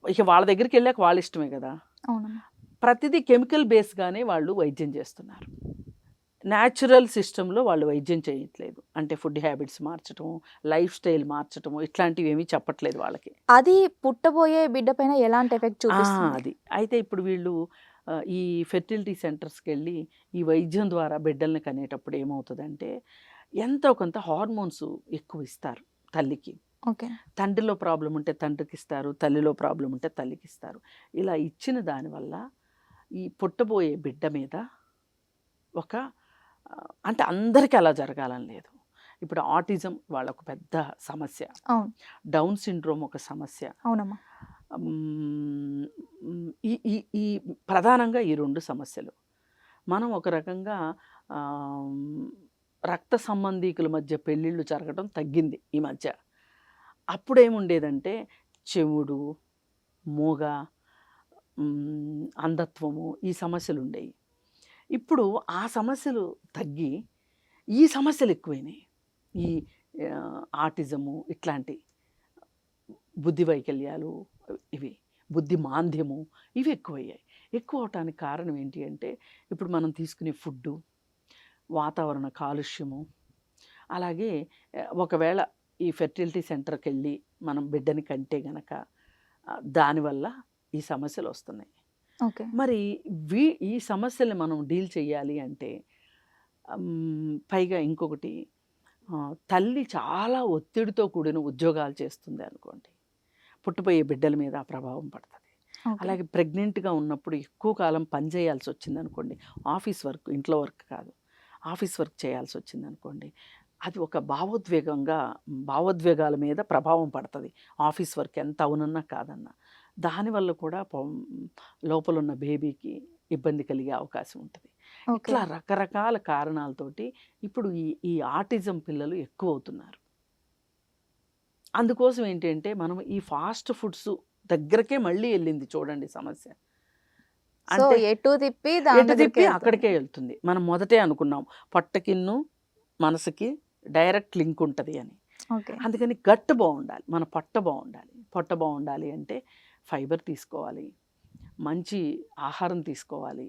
ఇక వాళ్ళ దగ్గరికి వెళ్ళాక వాళ్ళ ఇష్టమే కదా. అవునమ్మా. ప్రతిదీ కెమికల్ బేస్గానే వాళ్ళు వైద్యం చేస్తున్నారు. న్యాచురల్ సిస్టంలో వాళ్ళు వైద్యం చేయట్లేదు. అంటే ఫుడ్ హ్యాబిట్స్ మార్చటం, లైఫ్ స్టైల్ మార్చటం ఇట్లాంటివి ఏమీ చెప్పట్లేదు వాళ్ళకి. అది పుట్టబోయే బిడ్డ పైన ఎలాంటి ఎఫెక్ట్ చూపిస్తుంది? అది అయితే ఇప్పుడు వీళ్ళు ఈ ఫెర్టిలిటీ సెంటర్స్కి వెళ్ళి ఈ వైద్యం ద్వారా బిడ్డల్ని కనేటప్పుడు ఏమవుతుందంటే ఎంతో కొంత హార్మోన్స్ ఎక్కువ ఇస్తారు తల్లికి. ఓకే. తండ్రిలో ప్రాబ్లం ఉంటే తండ్రికి ఇస్తారు, తల్లిలో ప్రాబ్లం ఉంటే తల్లికి ఇస్తారు. ఇలా ఇచ్చిన దానివల్ల ఈ పుట్టబోయే బిడ్డ మీద ఒక అంటే అందరికీ అలా జరగాలని లేదు. ఇప్పుడు ఆటిజం వాళ్ళకు పెద్ద సమస్య, అవును. డౌన్ సిండ్రోమ్ ఒక సమస్య. అవునమ్మా. ఈ ఈ ఈ ప్రధానంగా ఈ 2 సమస్యలు మనం ఒక రకంగా రక్త సంబంధీకుల మధ్య పెళ్ళిళ్ళు జరగడం తగ్గింది ఈ మధ్య. అప్పుడేముండేదంటే చెవుడు, మూగ, అంధత్వము ఈ సమస్యలు ఉండేవి. ఇప్పుడు ఆ సమస్యలు తగ్గి ఈ సమస్యలు ఎక్కువైనాయి. ఈ ఆటిజము ఇట్లాంటి బుద్ధి వైకల్యాలు, ఇవి బుద్ధి మాంద్యము ఇవి ఎక్కువయ్యాయి. ఎక్కువ అవటానికి కారణం ఏంటి అంటే ఇప్పుడు మనం తీసుకునే ఫుడ్డు, వాతావరణ కాలుష్యము, అలాగే ఒకవేళ ఈ ఫెర్టిలిటీ సెంటర్కి వెళ్ళి మనం బిడ్డని కంటే గనక దానివల్ల ఈ సమస్యలు వస్తున్నాయి. ఓకే. మరి ఈ సమస్యల్ని మనం డీల్ చేయాలి అంటే పైగా ఇంకొకటి, తల్లి చాలా ఒత్తిడితో కూడిన ఉద్యోగాలు చేస్తుంది అనుకోండి, పుట్టబోయే బిడ్డల మీద ఆ ప్రభావం పడుతుంది. అలాగే ప్రెగ్నెంట్గా ఉన్నప్పుడు ఎక్కువ కాలం పని చేయాల్సి వచ్చింది అనుకోండి, ఆఫీస్ వర్క్, ఇంట్లో వర్క్ కాదు, ఆఫీస్ వర్క్ చేయాల్సి వచ్చింది అనుకోండి, అది ఒక భావోద్వేగాల మీద ప్రభావం పడుతుంది. ఆఫీస్ వర్క్ ఎంత అవునన్నా కాదన్నా దానివల్ల కూడా లోపల ఉన్న బేబీకి ఇబ్బంది కలిగే అవకాశం ఉంటుంది. ఇట్లా రకరకాల కారణాలతోటి ఇప్పుడు ఈ ఆటిజం పిల్లలు ఎక్కువ అవుతున్నారు. అందుకోసం ఏంటంటే మనం ఈ ఫాస్ట్ ఫుడ్స్ దగ్గరకే మళ్ళీ వెళ్ళింది చూడండి సమస్య. అంటే ఎటు తిప్పి అక్కడికే వెళ్తుంది. మనం మొదటే అనుకున్నాం పొట్టకిన్ను మనసుకి డైరెక్ట్ లింక్ ఉంటుంది అని. అందుకని గట్ బాగుండాలి, మన పొట్ట బాగుండాలి. పొట్ట బాగుండాలి అంటే ఫైబర్ తీసుకోవాలి, మంచి ఆహారం తీసుకోవాలి,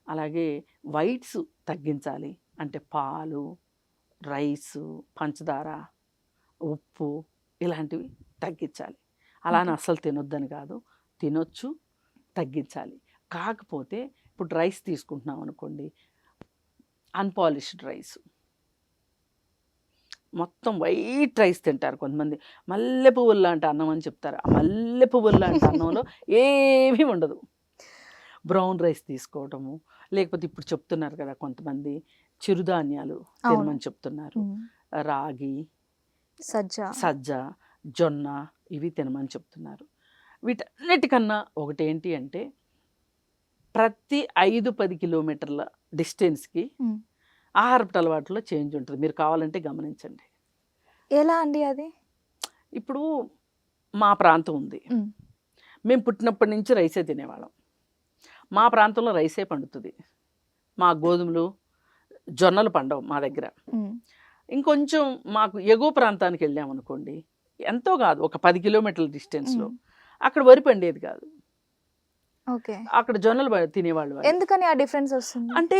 అలాగే వైట్స్ తగ్గించాలి. అంటే పాలు, రైసు, పంచదార, ఉప్పు ఇలాంటివి తగ్గించాలి. అలానే అస్సలు తినొద్దని కాదు, తినొచ్చు, తగ్గించాలి. కాకపోతే ఇప్పుడు రైస్ తీసుకుంటున్నాం అనుకోండి, అన్పాలిష్డ్ రైస్, మొత్తం వైట్ రైస్ తింటారు కొంతమంది. మల్లె పువ్వులు లాంటి అన్నం అని చెప్తారు. ఆ మల్లె పువ్వులు లాంటి అన్నంలో ఏమీ ఉండదు. బ్రౌన్ రైస్ తీసుకోవటము, లేకపోతే ఇప్పుడు చెప్తున్నారు కదా కొంతమంది చిరుధాన్యాలు తినమని చెప్తున్నారు. రాగి, సజ్జ, జొన్న ఇవి తినమని చెప్తున్నారు. వీటన్నిటికన్నా ఒకటేంటి అంటే ప్రతి 5-10 కిలోమీటర్ల డిస్టెన్స్కి ఉమ్. ఆహారపు అలవాట్లో చేంజ్ ఉంటుంది. మీరు కావాలంటే గమనించండి. ఎలా అండి అది? ఇప్పుడు మా ప్రాంతం ఉంది. ఉమ్. మేము పుట్టినప్పటి నుంచి రైసే తినేవాళ్ళం. మా ప్రాంతంలో రైసే పండుతుంది. మా గోధుమలు జొన్నలు పండవు మా దగ్గర. ఉమ్. ఇంకొంచెం మాకు ఎగువ ప్రాంతానికి వెళ్ళామనుకోండి, ఎంతో కాదు ఒక 10 కిలోమీటర్ల డిస్టెన్స్లో ఉమ్. అక్కడ వరి పండేది కాదు. ఓకే. అక్కడ జొన్నలు తినేవాళ్ళు వాళ్ళు. ఎందుకని ఆ డిఫరెన్స్ వస్తుంది? అంటే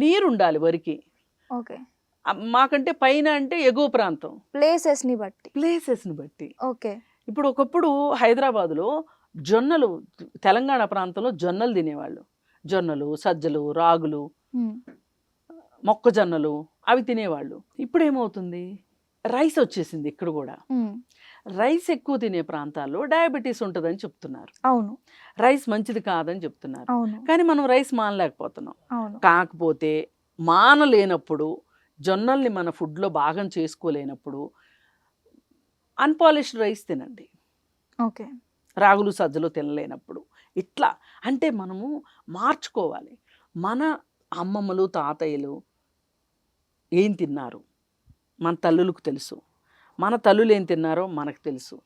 నీరు ఉండాలి వరికి. ఓకే. మాకంటే పైన అంటే ఎగువ ప్రాంతం. ప్లేసెస్ని బట్టి. ప్లేసెస్ని బట్టి. ఓకే. ఇప్పుడు ఒకప్పుడు హైదరాబాదులో జొన్నలు, తెలంగాణ ప్రాంతంలో జొన్నలు తినేవాళ్ళు. జొన్నలు, సజ్జలు, రాగులు, ఉమ్. మొక్కజొన్నలు అవి తినేవాళ్ళు. ఇప్పుడు ఏమవుతుంది, రైస్ వచ్చేసింది ఇక్కడ కూడా. ఉమ్. రైస్ ఎక్కువ తినే ప్రాంతాల్లో డయాబెటీస్ ఉంటుందని చెప్తున్నారు. అవును. రైస్ మంచిది కాదని చెప్తున్నారు. అవును. కానీ మనం రైస్ మానలేకపోతున్నాం. అవును. కాకపోతే మానలేనప్పుడు, జొన్నల్ని మన ఫుడ్లో భాగం చేసుకోలేనప్పుడు అన్పాలిష్డ్ రైస్ తినండి. ఓకే. రాగులు సజ్జలు తినలేనప్పుడు ఇట్లా అంటే మనము మార్చుకోవాలి. మన అమ్మమ్మలు తాతయ్యలు ఏం తిన్నారు మన తల్లులకు తెలుసు, మన తల్లులు ఏం తిన్నారో మనకు తెలుసు.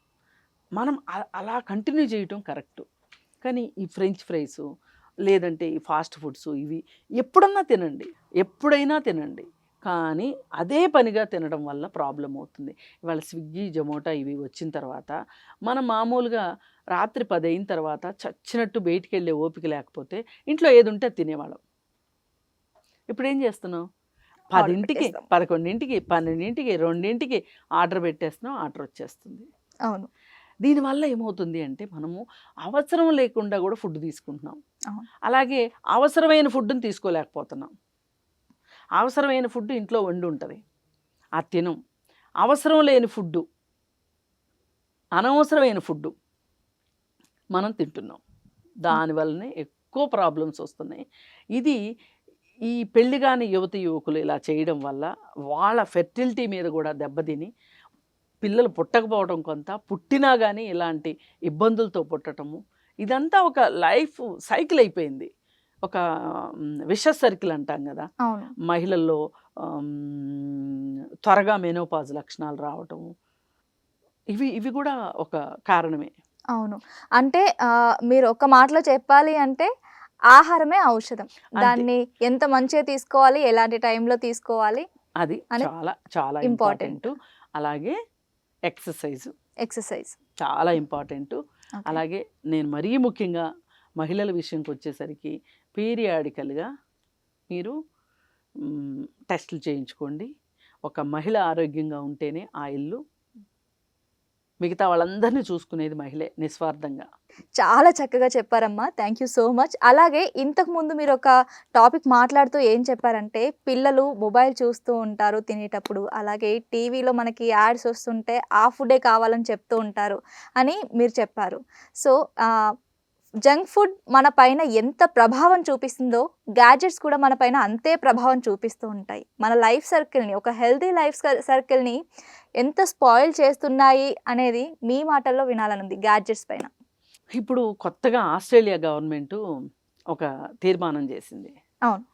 మనం అలా కంటిన్యూ చేయటం కరెక్టు. కానీ ఈ ఫ్రెంచ్ ఫ్రైస్ లేదంటే ఈ ఫాస్ట్ ఫుడ్స్ ఇవి ఎప్పుడన్నా తినండి, ఎప్పుడైనా తినండి. కానీ అదే పనిగా తినడం వల్ల ప్రాబ్లం అవుతుంది. ఇవాళ స్విగ్గీ, జొమాటో ఇవి వచ్చిన తర్వాత మనం మామూలుగా రాత్రి 10 అయిన తర్వాత చచ్చినట్టు బయటికి వెళ్ళే ఓపిక లేకపోతే ఇంట్లో ఏది ఉంటే అది తినేవాళ్ళం. ఇప్పుడు ఏం చేస్తున్నాం, 10ంటికి, 11ంటికి, 12ంటికి, 2ంటికి ఆర్డర్ పెట్టేస్తున్నాం, ఆర్డర్ వచ్చేస్తుంది. అవును. దీనివల్ల ఏమవుతుంది అంటే మనము అవసరం లేకుండా కూడా ఫుడ్ తీసుకుంటున్నాం. అవును. అలాగే అవసరమైన ఫుడ్ని తీసుకోలేకపోతున్నాం. అవసరమైన ఫుడ్ ఇంట్లో వండి ఉంటుంది, అది తినం. అవసరం లేని ఫుడ్డు, అనవసరమైన ఫుడ్డు మనం తింటున్నాం. దానివల్లనే ఎక్కువ ప్రాబ్లమ్స్ వస్తున్నాయి. ఇది ఈ పెళ్లి కాని యువతి యువకులు ఇలా చేయడం వల్ల వాళ్ళ ఫెర్టిలిటీ మీద కూడా దెబ్బతిని పిల్లలు పుట్టకపోవడం, కొంత పుట్టినా కానీ ఇలాంటి ఇబ్బందులతో పుట్టటము, ఇదంతా ఒక లైఫ్ సైకిల్ అయిపోయింది. ఒక విషస్ సర్కిల్ అంటాం కదా. అవును. మహిళల్లో త్వరగా మెనోపాజ్ లక్షణాలు రావటము, ఇవి కూడా ఒక కారణమే. అవును. అంటే మీరు ఒక మాటలో చెప్పాలి అంటే ఆహారమే ఔషధం. దాన్ని ఎంత మంచిగా తీసుకోవాలి, ఎలాంటి టైంలో తీసుకోవాలి అది చాలా చాలా ఇంపార్టెంట్. అలాగే ఎక్సర్సైజ్ చాలా ఇంపార్టెంట్. అలాగే నేను మరీ ముఖ్యంగా మహిళల విషయంకి వచ్చేసరికి పీరియాడికల్గా మీరు టెస్టులు చేయించుకోండి. ఒక మహిళ ఆరోగ్యంగా ఉంటేనే ఆ ఇల్లు, మిగతా వాళ్ళందరినీ చూసుకునేది మహిళే నిస్వార్థంగా. చాలా చక్కగా చెప్పారమ్మా. Thank you so much. అలాగే ఇంతకుముందు మీరు ఒక టాపిక్ మాట్లాడుతూ ఏం చెప్పారంటే, పిల్లలు మొబైల్ చూస్తూ ఉంటారు తినేటప్పుడు, అలాగే టీవీలో మనకి యాడ్స్ వస్తుంటే ఆ ఫుడే కావాలని చెప్తూ ఉంటారు అని మీరు చెప్పారు. సో జంక్ ఫుడ్ మన పైన ఎంత ప్రభావం చూపిస్తుందో గ్యాడ్జెట్స్ కూడా మన పైన అంతే ప్రభావం చూపిస్తూ ఉంటాయి. మన లైఫ్ సర్కిల్ని, ఒక హెల్తీ లైఫ్ సర్కిల్ని ఎంత స్పాయిల్ చేస్తున్నాయి అనేది మీ మాటల్లో వినాలనుంది గ్యాడ్జెట్స్ పైన. ఇప్పుడు కొత్తగా ఆస్ట్రేలియా గవర్నమెంట్ ఒక తీర్మానం చేసింది. అవును.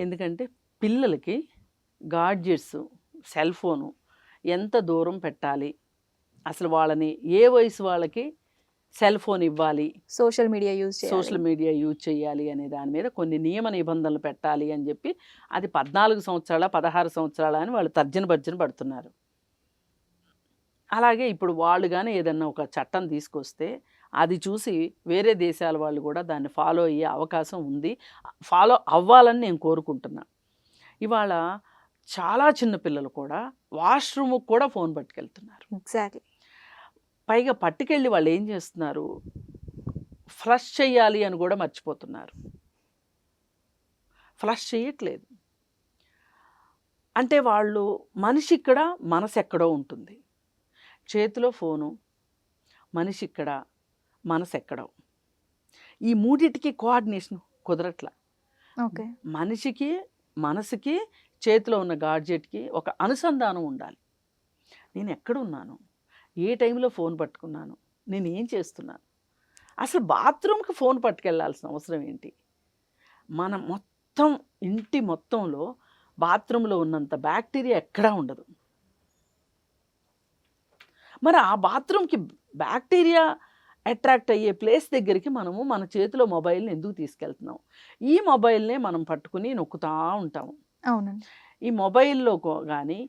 ఎందుకంటే పిల్లలకి గాడ్జెట్స్, సెల్ ఫోను ఎంత దూరం పెట్టాలి, అసలు వాళ్ళని ఏ వయసు వాళ్ళకి సెల్ ఫోన్ ఇవ్వాలి, సోషల్ మీడియా యూజ్ చేయాలి అనే దాని మీద కొన్ని నియమ నిబంధనలు పెట్టాలి అని చెప్పి, అది 14 సంవత్సరాల 16 సంవత్సరాల అని వాళ్ళు తర్జన పడుతున్నారు. అలాగే ఇప్పుడు వాళ్ళు కానీ ఏదన్నా ఒక చట్టం తీసుకొస్తే అది చూసి వేరే దేశాల వాళ్ళు కూడా దాన్ని ఫాలో అయ్యే అవకాశం ఉంది. ఫాలో అవ్వాలని నేను కోరుకుంటున్నా. ఇవాళ చాలా చిన్న పిల్లలు కూడా వాష్రూమ్కి కూడా ఫోన్ పట్టుకెళ్తున్నారు. ఎగ్జాక్ట్లీ. పైగా పట్టుకెళ్ళి వాళ్ళు ఏం చేస్తున్నారు, ఫ్లష్ చేయాలి అని కూడా మర్చిపోతున్నారు. ఫ్లష్ చేయట్లేదు. అంటే వాళ్ళు మనిషి ఇక్కడ, మనసు ఎక్కడో ఉంటుంది. చేతిలో ఫోను, మనిషి ఇక్కడ, మనసు ఎక్కడో. ఈ మూడిటికి కోఆర్డినేషన్ కుదరట్లా. ఓకే. మనిషికి, మనసుకి, చేతిలో ఉన్న గాడ్జెట్కి ఒక అనుసంధానం ఉండాలి. నేను ఎక్కడున్నాను, ఏ టైంలో ఫోన్ పట్టుకున్నాను, నేను ఏం చేస్తున్నాను, అసలు బాత్రూమ్కి ఫోన్ పట్టుకెళ్ళాల్సిన అవసరం ఏంటి? మన మొత్తం ఇంటి మొత్తంలో బాత్రూంలో ఉన్నంత బ్యాక్టీరియా ఎక్కడా ఉండదు. మరి ఆ బాత్రూమ్కి బ్యాక్టీరియా అట్రాక్ట్ అయ్యే ప్లేస్ దగ్గరికి మనము మన చేతిలో మొబైల్ని ఎందుకు తీసుకెళ్తున్నాం? ఈ మొబైల్నే మనం పట్టుకుని నొక్కుతూ ఉంటాము. అవునండి. ఈ మొబైల్లో కానీ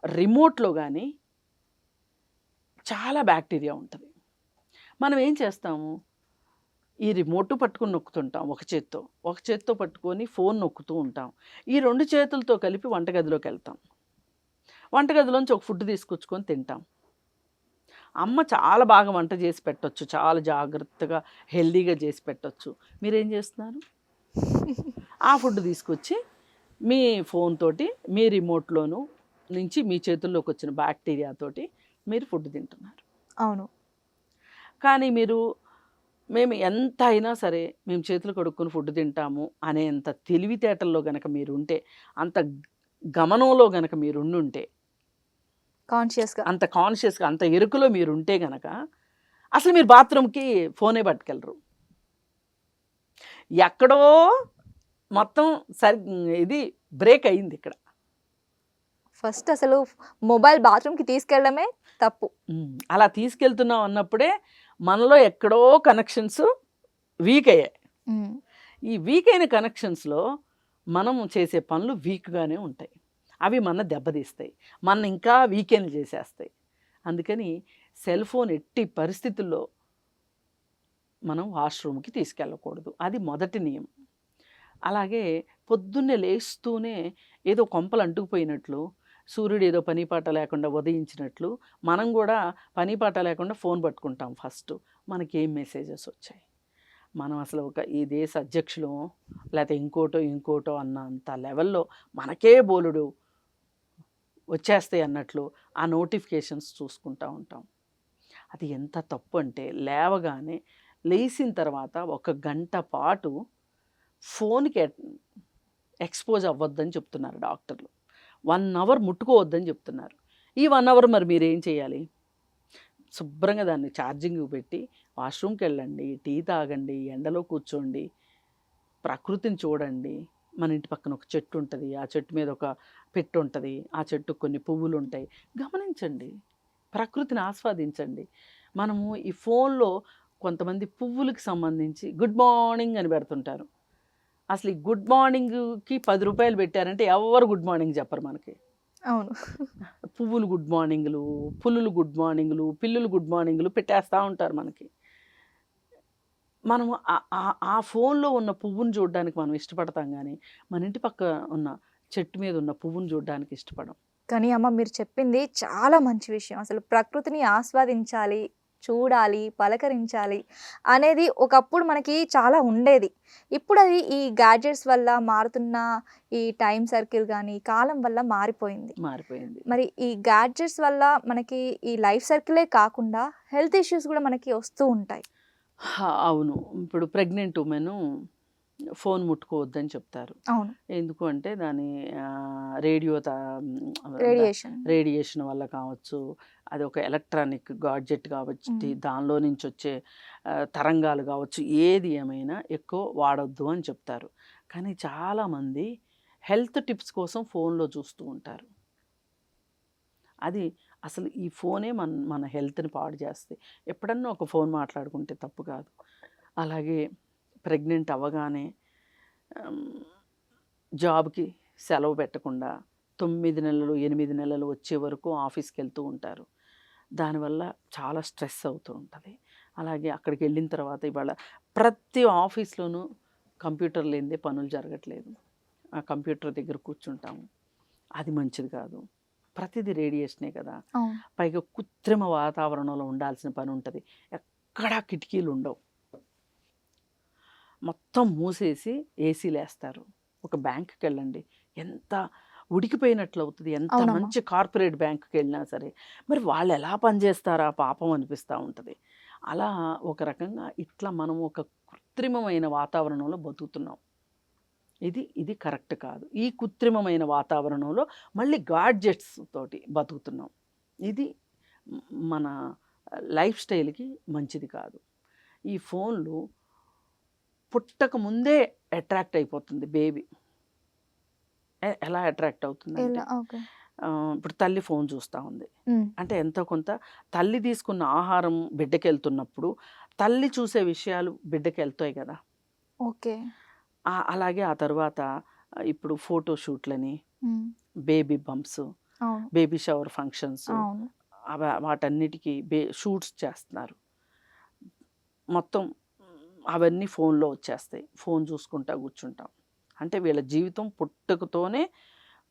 రిమోట్లో కానీ చాలా బ్యాక్టీరియా ఉంటుంది. మనం ఏం చేస్తాము, ఈ రిమోట్ పట్టుకుని నొక్కుతుంటాం ఒక చేత్తో పట్టుకొని ఫోన్ నొక్కుతూ ఉంటాం. ఈ 2 చేతులతో కలిపి వంటగదిలోకి వెళ్తాం. వంటగదిలోంచి ఒక ఫుడ్ తీసుకొచ్చుకొని తింటాం. అమ్మ చాలా బాగా వంట చేసి పెట్టొచ్చు, చాలా జాగ్రత్తగా హెల్దీగా చేసి పెట్టొచ్చు. మీరేం చేస్తున్నారు? ఆ ఫుడ్ తీసుకొచ్చి మీ ఫోన్ తోటి మీ రిమోట్లోను నుంచి మీ చేతుల్లోకి వచ్చిన బ్యాక్టీరియాతోటి మీరు ఫుడ్ తింటున్నారు. అవును. కానీ మేము ఎంత అయినా సరే మేము చేతులు కడుక్కొని ఫుడ్ తింటాము అనేంత తెలివితేటల్లో గనక మీరుంటే, అంత గమనంలో గనక మీరుండుంటే, అంత కాన్షియస్గా అంత ఎరుకలో మీరుంటే గనక అసలు మీరు బాత్రూమ్కి ఫోనే పట్టుకెళ్ళరు. ఎక్కడో మొత్తం ఇది బ్రేక్ అయింది ఇక్కడ. ఫస్ట్ అసలు మొబైల్ బాత్రూమ్కి తీసుకెళ్ళడమే తప్పు. అలా తీసుకెళ్తున్నాం అన్నప్పుడే మనలో ఎక్కడో కనెక్షన్స్ వీక్ అయ్యాయి. ఈ వీక్ అయిన కనెక్షన్స్లో మనం చేసే పనులు వీక్గానే ఉంటాయి. అవి మన దెబ్బతీస్తాయి, మన ఇంకా వీకెండ్ చేసేస్తాయి. అందుకని సెల్ ఫోన్ ఎట్టి పరిస్థితుల్లో మనం వాష్రూమ్కి తీసుకెళ్ళకూడదు. అది మొదటి నియమం. అలాగే పొద్దున్నే లేస్తూనే ఏదో కొంపలు అంటుకుపోయినట్లు, సూర్యుడు ఏదో పనిపాట లేకుండా ఉదయించినట్లు మనం కూడా పనిపాట లేకుండా ఫోన్ పట్టుకుంటాం. ఫస్ట్ మనకి ఏం మెసేజెస్ వచ్చాయి, మనం అసలు ఈ దేశ అధ్యక్షులు లేకపోతే ఇంకోటో అన్నంత లెవెల్లో మనకే బోలుడు వచ్చేస్తాయి అన్నట్లు ఆ నోటిఫికేషన్స్ చూసుకుంటూ ఉంటాం. అది ఎంత తప్పు అంటే, లేచిన తర్వాత 1 గంట పాటు ఫోన్కి ఎక్స్పోజ్ అవ్వద్దని చెప్తున్నారు డాక్టర్లు. 1 అవర్ ముట్టుకోవద్దని చెప్తున్నారు. ఈ 1 అవర్ మరి మీరు ఏం చేయాలి? శుభ్రంగా దాన్ని ఛార్జింగ్ పెట్టి వాష్రూమ్కి వెళ్ళండి, టీ తాగండి, ఎండలో కూర్చోండి, ప్రకృతిని చూడండి. మన ఇంటి పక్కన ఒక చెట్టు ఉంటుంది, ఆ చెట్టు మీద ఒక పెట్టు ఉంటుంది, ఆ చెట్టుకు కొన్ని పువ్వులు ఉంటాయి. గమనించండి, ప్రకృతిని ఆస్వాదించండి. మనము ఈ ఫోన్లో కొంతమంది పువ్వులకు సంబంధించి గుడ్ మార్నింగ్ అని పెడుతుంటారు. అసలు ఈ గుడ్ మార్నింగ్కి 10 రూపాయలు పెట్టారంటే ఎవరు గుడ్ మార్నింగ్ చెప్పరు మనకి. అవును. పువ్వులు గుడ్ మార్నింగ్లు, పులులు గుడ్ మార్నింగ్లు, పిల్లులు గుడ్ మార్నింగ్లు పెట్టేస్తూ ఉంటారు మనకి. మనము ఆ ఫోన్లో ఉన్న పువ్వును చూడడానికి మనం ఇష్టపడతాం, కానీ మన ఇంటి పక్క ఉన్న చెట్టు మీద ఉన్న పువ్వును చూడడానికి ఇష్టపడం. కానీ అమ్మ, మీరు చెప్పింది చాలా మంచి విషయం. అసలు ప్రకృతిని ఆస్వాదించాలి, చూడాలి, పలకరించాలి అనేది ఒకప్పుడు మనకి చాలా ఉండేది. ఇప్పుడు అది ఈ గ్యాడ్జెట్స్ వల్ల మారుతున్న ఈ టైం సర్కిల్ కానీ కాలం వల్ల మారిపోయింది. మరి ఈ గ్యాడ్జెట్స్ వల్ల మనకి ఈ లైఫ్ సర్కిలే కాకుండా హెల్త్ ఇష్యూస్ కూడా మనకి వస్తూ ఉంటాయి. అవును. ఇప్పుడు ప్రెగ్నెంట్ ఉమెన్ ఫోన్ ముట్టుకోవద్దని చెప్తారు. అవును. ఎందుకు అంటే దాని రేడియేషన్ వల్ల కావచ్చు, అది ఒక ఎలక్ట్రానిక్ గాడ్జెట్ కాబట్టి దానిలో నుంచి వచ్చే తరంగాలు కావచ్చు, ఏది ఏమైనా ఎక్కువ వాడొద్దు అని చెప్తారు. కానీ చాలామంది హెల్త్ టిప్స్ కోసం ఫోన్లో చూస్తూ ఉంటారు. అది అసలు ఈ ఫోనే మన హెల్త్ని పాడు చేస్తాయి. ఎప్పుడన్నా ఒక ఫోన్ మాట్లాడుకుంటే తప్పు కాదు. అలాగే ప్రెగ్నెంట్ అవ్వగానే జాబ్కి సెలవు పెట్టకుండా 9 నెలలు 8 నెలలు వచ్చే వరకు ఆఫీస్కి వెళ్తూ ఉంటారు. దానివల్ల చాలా స్ట్రెస్ అవుతూ ఉంటుంది. అలాగే అక్కడికి వెళ్ళిన తర్వాత ఇవాళ ప్రతి ఆఫీస్లోనూ కంప్యూటర్ లేనిదే పనులు జరగట్లేదు. ఆ కంప్యూటర్ దగ్గర కూర్చుంటాము, అది మంచిది కాదు. ప్రతిదీ రేడియేషనే కదా. పైగా కృత్రిమ వాతావరణంలో ఉండాల్సిన పని ఉంటుంది. ఎక్కడా కిటికీలు ఉండవు, మొత్తం మూసేసి ఏసీలు వేస్తారు. ఒక బ్యాంకుకి వెళ్ళండి, ఎంత ఉడికిపోయినట్లు అవుతుంది. ఎంత మంచి కార్పొరేట్ బ్యాంకుకి వెళ్ళినా సరే మరి వాళ్ళు ఎలా పనిచేస్తారా పాపం అనిపిస్తూ ఉంటుంది. అలా ఒక రకంగా ఇట్లా మనం ఒక కృత్రిమమైన వాతావరణంలో బతుకుతున్నాం. ఇది కరెక్ట్ కాదు. ఈ కృత్రిమమైన వాతావరణంలో మళ్ళీ గాడ్జెట్స్ తోటి బతుకుతున్నాం. ఇది మన లైఫ్ స్టైల్కి మంచిది కాదు. ఈ ఫోన్లు పుట్టక ముందే అట్రాక్ట్ అయిపోతుంది బేబీ. ఎలా అట్రాక్ట్ అవుతుందంటే, ఓకే. ఇప్పుడు తల్లి ఫోన్ చూస్తూ ఉంది అంటే ఎంతో కొంత తల్లి తీసుకున్న ఆహారం బిడ్డకి వెళ్తున్నప్పుడు తల్లి చూసే విషయాలు బిడ్డకి వెళ్తాయి కదా. ఓకే. అలాగే ఆ తర్వాత ఇప్పుడు ఫోటో షూట్లని, బేబీ బంప్స్, అవును. బేబీ షవర్ ఫంక్షన్స్, అవును. వాటన్నిటికీ షూట్స్ చేస్తున్నారు. మొత్తం అవన్నీ ఫోన్లో వచ్చేస్తాయి. ఫోన్ చూసుకుంటా కూర్చుంటాం. అంటే వీళ్ళ జీవితం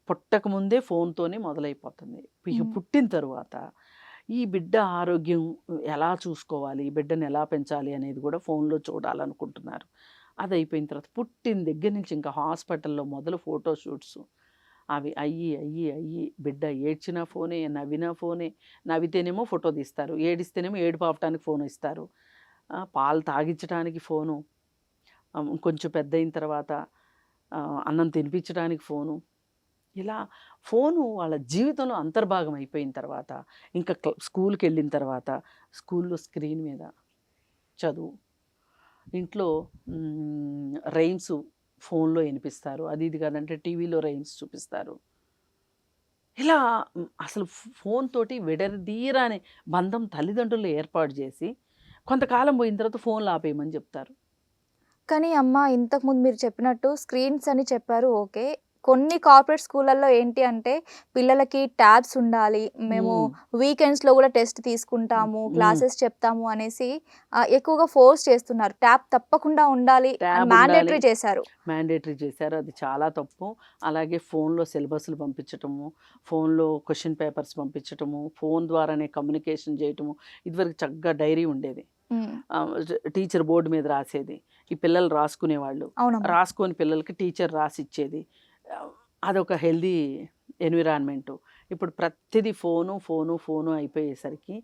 పుట్టక ముందే ఫోన్తోనే మొదలైపోతుంది. పుట్టిన తరువాత ఈ బిడ్డ ఆరోగ్యం ఎలా చూసుకోవాలి, ఈ బిడ్డను ఎలా పెంచాలి అనేది కూడా ఫోన్లో చూడాలనుకుంటున్నారు. అది అయిపోయిన తర్వాత పుట్టిన దగ్గర నుంచి ఇంకా హాస్పిటల్లో మొదలు ఫోటో షూట్స్ అవి అయ్యి బిడ్డ ఏడ్చినా ఫోనే, నవ్వినా ఫోనే. నవ్వితేనేమో ఫోటో తీస్తారు, ఏడిస్తేనేమో ఏడుపు ఆపటానికి ఫోన్ ఇస్తారు, పాలు తాగించడానికి ఫోను, కొంచెం పెద్ద అయిన తర్వాత అన్నం తినిపించడానికి ఫోను. ఇలా ఫోను వాళ్ళ జీవితంలో అంతర్భాగం అయిపోయిన తర్వాత ఇంకా స్కూల్కి వెళ్ళిన తర్వాత స్కూల్లో స్క్రీన్ మీద చదువు, ఇంట్లో రైమ్స్ ఫోన్లో వినిపిస్తారు, అది ఇది కాదంటే టీవీలో రైమ్స్ చూపిస్తారు. ఇలా అసలు ఫోన్ తోటి విడదీరాని బంధం తల్లిదండ్రులు ఏర్పాటు చేసి కొంతకాలం పోయిన తర్వాత ఫోన్లు ఆపేయమని చెప్తారు. కానీ అమ్మ, ఇంతకుముందు మీరు చెప్పినట్టు స్క్రీన్స్ అని చెప్పారు, ఓకే. కొన్ని కార్పొరేట్ స్కూళ్ళల్లో ఏంటి అంటే పిల్లలకి ట్యాబ్స్ ఉండాలి, మేము వీకెండ్స్లో కూడా టెస్ట్ తీసుకుంటాము, క్లాసెస్ చెప్తాము అనేసి ఎక్కువగా ఫోర్స్ చేస్తున్నారు. ట్యాబ్ తప్పకుండా ఉండాలి, మ్యాండేటరీ చేశారు. అది చాలా తప్పు. అలాగే ఫోన్లో సిలబస్లు పంపించటము, ఫోన్లో క్వశ్చన్ పేపర్స్ పంపించటము, ఫోన్ ద్వారానే కమ్యూనికేషన్ చేయటము. ఇదివరకు చక్కగా డైరీ ఉండేది, టీచర్ బోర్డు మీద రాసేది, ఈ పిల్లలు రాసుకునేవాళ్ళు, రాసుకొని పిల్లలకి టీచర్ రాసి ఇచ్చేది. అదొక హెల్దీ ఎన్విరాన్మెంటు. ఇప్పుడు ప్రతిదీ ఫోను అయిపోయేసరికి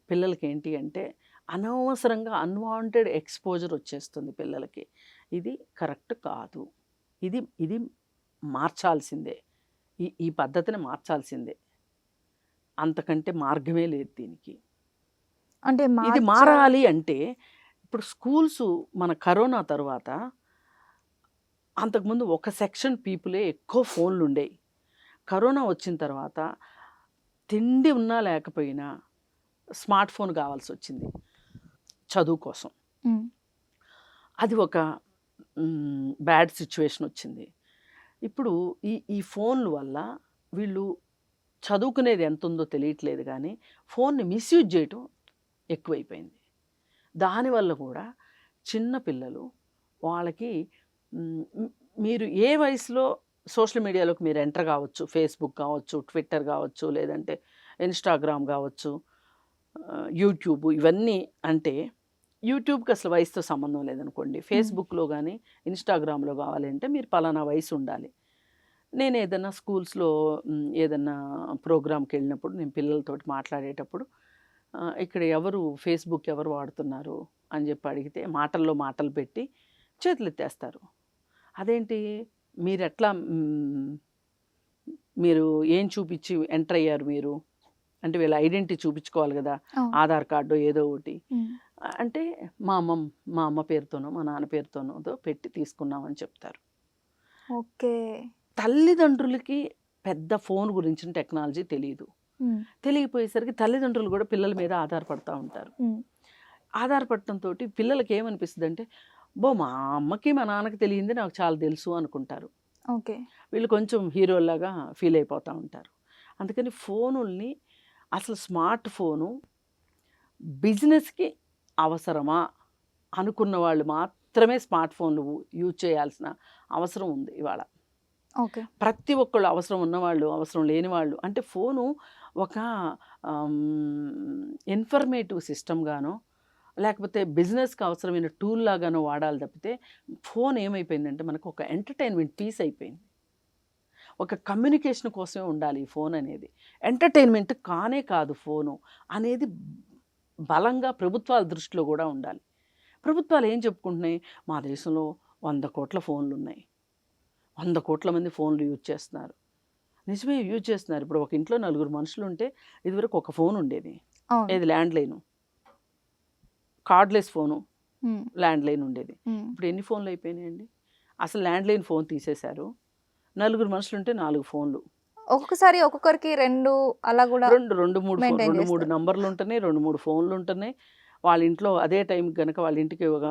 పిల్లలకి ఏంటి అంటే అనవసరంగా అన్వాంటెడ్ ఎక్స్పోజర్ వచ్చేస్తుంది పిల్లలకి. ఇది కరెక్ట్ కాదు. ఇది మార్చాల్సిందే, ఈ పద్ధతిని మార్చాల్సిందే, అంతకంటే మార్గమే లేదు దీనికి. అంటే ఇది మారాలి అంటే ఇప్పుడు స్కూల్స్ మన కరోనా తర్వాత అంతకుముందు ఒక సెక్షన్ పీపులే ఎక్కువ ఫోన్లు ఉండేవి. కరోనా వచ్చిన తర్వాత తిండి ఉన్నా లేకపోయినా స్మార్ట్ ఫోన్ కావాల్సి వచ్చింది చదువు కోసం. అది ఒక బ్యాడ్ సిచ్యువేషన్ వచ్చింది. ఇప్పుడు ఈ ఫోన్ల వల్ల వీళ్ళు చదువుకునేది ఎంత ఉందో తెలియట్లేదు, కానీ ఫోన్ని మిస్యూజ్ చేయటం ఎక్కువైపోయింది. దానివల్ల కూడా చిన్న పిల్లలు వాళ్ళకి మీరు ఏ వయసులో సోషల్ మీడియాలోకి మీరు ఎంటర్ కావచ్చు, ఫేస్బుక్ కావచ్చు, ట్విట్టర్ కావచ్చు, లేదంటే ఇన్స్టాగ్రామ్ కావచ్చు, యూట్యూబ్, ఇవన్నీ. అంటే యూట్యూబ్కి అసలు వయసుతో సంబంధం లేదనుకోండి, ఫేస్బుక్లో కానీ ఇన్స్టాగ్రామ్లో కావాలంటే మీరు పలానా వయసు ఉండాలి. నేను ఏదన్నా స్కూల్స్లో ఏదన్నా ప్రోగ్రామ్కి వెళ్ళినప్పుడు నేను పిల్లలతోటి మాట్లాడేటప్పుడు ఇక్కడ ఫేస్బుక్ ఎవరు వాడుతున్నారు అని చెప్పి అడిగితే మాటలు పెట్టి చేతులు ఎత్తేస్తారు. అదేంటి, మీరు ఏం చూపించి ఎంటర్ అయ్యారు మీరు అంటే వీళ్ళ ఐడెంటిటీ చూపించుకోవాలి కదా, ఆధార్ కార్డు ఏదో ఒకటి. అంటే మా అమ్మ పేరుతోనో మా నాన్న పేరుతోనో పెట్టి తీసుకున్నామని చెప్తారు. ఓకే. తల్లిదండ్రులకి పెద్ద ఫోన్ గురించిన టెక్నాలజీ తెలియపోయేసరికి తల్లిదండ్రులు కూడా పిల్లల మీద ఆధారపడుతూ ఉంటారు. ఆధారపడటంతో పిల్లలకి ఏమనిపిస్తుంది అంటే, మా అమ్మకి మా నాన్నకి తెలియంది నాకు చాలా తెలుసు అనుకుంటారు. ఓకే. వీళ్ళు కొంచెం హీరోలాగా ఫీల్ అయిపోతూ ఉంటారు. అందుకని ఫోనుల్ని అసలు స్మార్ట్ ఫోను బిజినెస్కి అవసరమా అనుకున్న వాళ్ళు మాత్రమే స్మార్ట్ ఫోన్లు యూజ్ చేయాల్సిన అవసరం ఉంది ఇవాళ. ఓకే. ప్రతి ఒక్కళ్ళు, అవసరం ఉన్నవాళ్ళు, అవసరం లేని వాళ్ళు, అంటే ఫోను ఒక ఇన్ఫర్మేటివ్ సిస్టమ్ గానో లేకపోతే బిజినెస్కి అవసరమైన టూల్ లాగానో వాడాలి తప్పితే ఫోన్ ఏమైపోయిందంటే మనకు ఒక ఎంటర్టైన్మెంట్ పీస్ అయిపోయింది. ఒక కమ్యూనికేషన్ కోసమే ఉండాలి ఈ ఫోన్ అనేది, ఎంటర్టైన్మెంట్ కానే కాదు ఫోను అనేది బలంగా ప్రభుత్వాల దృష్టిలో కూడా ఉండాలి. ప్రభుత్వాలు ఏం చెప్పుకుంటున్నాయి, మా దేశంలో 100 కోట్ల ఫోన్లు ఉన్నాయి, 100 కోట్ల మంది ఫోన్లు యూజ్ చేస్తున్నారు. నిజమే, యూజ్ చేస్తున్నారు. ఇప్పుడు ఒక ఇంట్లో 4 మనుషులు ఉంటే ఇదివరకు ఒక ఫోన్ ఉండేది, ఏది ల్యాండ్లైను, కార్డ్లెస్ ఫోను, హ్మ్. ల్యాండ్‌లైన్ ఉండేది. హ్మ్. ఇప్పుడు ఎన్ని ఫోన్‌లు అయిపోయినాయండి? అసలు ల్యాండ్‌లైన్ ఫోన్ తీసేశారు. నలుగురు మనుషులుంటే 4 ఫోన్‌లు. ఒక్కొక్కసారి ఒక్కొక్కరికి 2 అలా గూడా 2, 2, 3 మెయింటైన్ 2, 3 చేస్తారు. నంబర్‌లుంటున్నాయి. 2, 3 ఫోన్‌లుంటున్నాయి. వాళ్ళ ఇంట్లో అదే టైంకి గనక వాళ్ళ ఇంటికి ఒక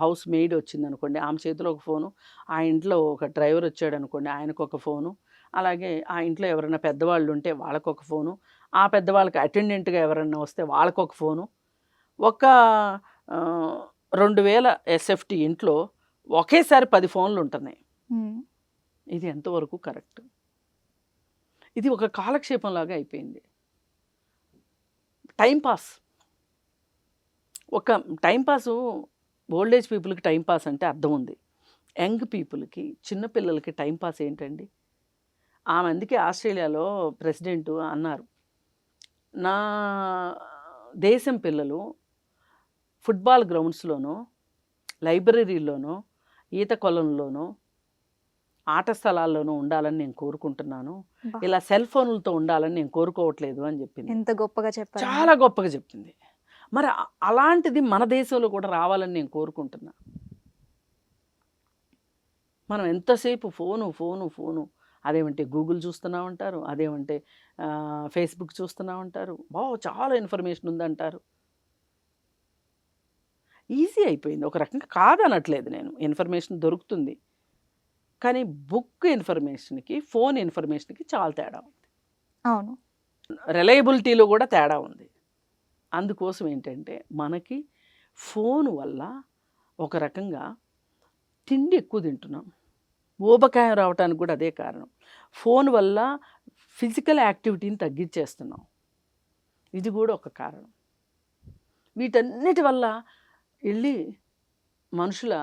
హౌస్ మెయిడ్ వచ్చిందనుకోండి, ఆమె చేతిలో ఒక ఫోను, ఆ ఇంట్లో ఒక డ్రైవర్ వచ్చాడనుకోండి, ఆయనకొక ఫోను, అలాగే ఆ ఇంట్లో ఎవరైనా పెద్దవాళ్ళుంటే వాళ్ళకొక ఫోను, ఆ పెద్దవాళ్ళకి అటెండెంట్‌గా ఎవరన్నా వస్తే వాళ్ళకొక ఫోను. ఒక 2000 ఎస్ఎఫ్టీ ఇంట్లో ఒకేసారి 10 ఫోన్‌లుంటున్నాయి. హ్మ్. ఇది ఎంతవరకు కరెక్ట్? ఇది ఒక కాలక్షేపంలాగా అయిపోయింది. Time pass. ఒక టైం పాసు ఓల్డ్ ఏజ్ పీపుల్‌కి టైం పాస్ అంటే అర్థం ఉంది. యంగ్ పీపుల్‌కి, చిన్న పిల్లలకి టైం పాస్ ఏంటండి? ఆమె అందుకే ఆస్ట్రేలియాలో ప్రెసిడెంట్ అన్నారు. నా దేశం పిల్లలు ఫుట్‌బాల్ గ్రౌండ్స్‌లోనో, లైబ్రరీలోనో, ఈత కొలనులోనో, ఆట స్థలాల్లోనో ఉండాలని నేను కోరుకుంటున్నాను. అబ్బా! ఇలా సెల్ ఫోన్‌లతో ఉండాలని నేను కోరుకోవట్లేదు అని చెప్పింది. ఎంత గొప్పగా చెప్పారమ్మా. చాలా గొప్పగా చెప్పింది. మరి అలాంటిది మన దేశంలో కూడా రావాలని నేను కోరుకుంటున్నా. మనం ఎంతసేపు ఫోను. అదేమంటే గూగుల్ చూస్తున్నామంటారు. అదేమంటే ఫేస్‌బుక్ చూస్తున్నామంటారు. చాలా ఇన్ఫర్మేషన్ ఉందంటారు. ఈజీ అయిపోయింది. ఒక రకంగా కాదనట్లేదు నేను. ఇన్ఫర్మేషన్ దొరుకుతుంది. కానీ బుక్ ఇన్ఫర్మేషన్‌కి, ఫోన్ ఇన్ఫర్మేషన్‌కి చాలా తేడా ఉంది. అవును. రిలయబిలిటీలో కూడా తేడా ఉంది. అందుకోసం ఏంటంటే మనకి ఫోను వల్ల ఒక రకంగా తిండి ఎక్కువ తింటున్నాం. ఊబకాయం రావటానికి కూడా అదే కారణం. ఫోన్ వల్ల ఫిజికల్ యాక్టివిటీని తగ్గించేస్తున్నాం. ఇది కూడా ఒక కారణం. వీటన్నిటి వల్ల వెళ్ళి మనుషుల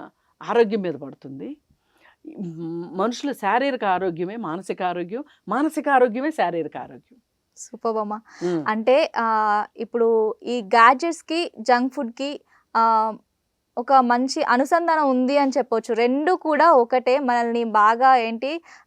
ఆరోగ్యం మీద పడుతుంది. మనుషుల శారీరక ఆరోగ్యమే మానసిక ఆరోగ్యం, మానసిక ఆరోగ్యమే శారీరక ఆరోగ్యం. సూపర్బ్ అమ్మా. హ్మ్. అంటే ఇప్పుడు ఈ గ్యాడ్జెట్స్‌కి, జంక్ ఫుడ్‌కి ఆహ్, ఒక మంచి అనుసంధానం ఉంది అని చెప్పొచ్చు. 2 కూడా ఒకటే. మనల్ని బాగా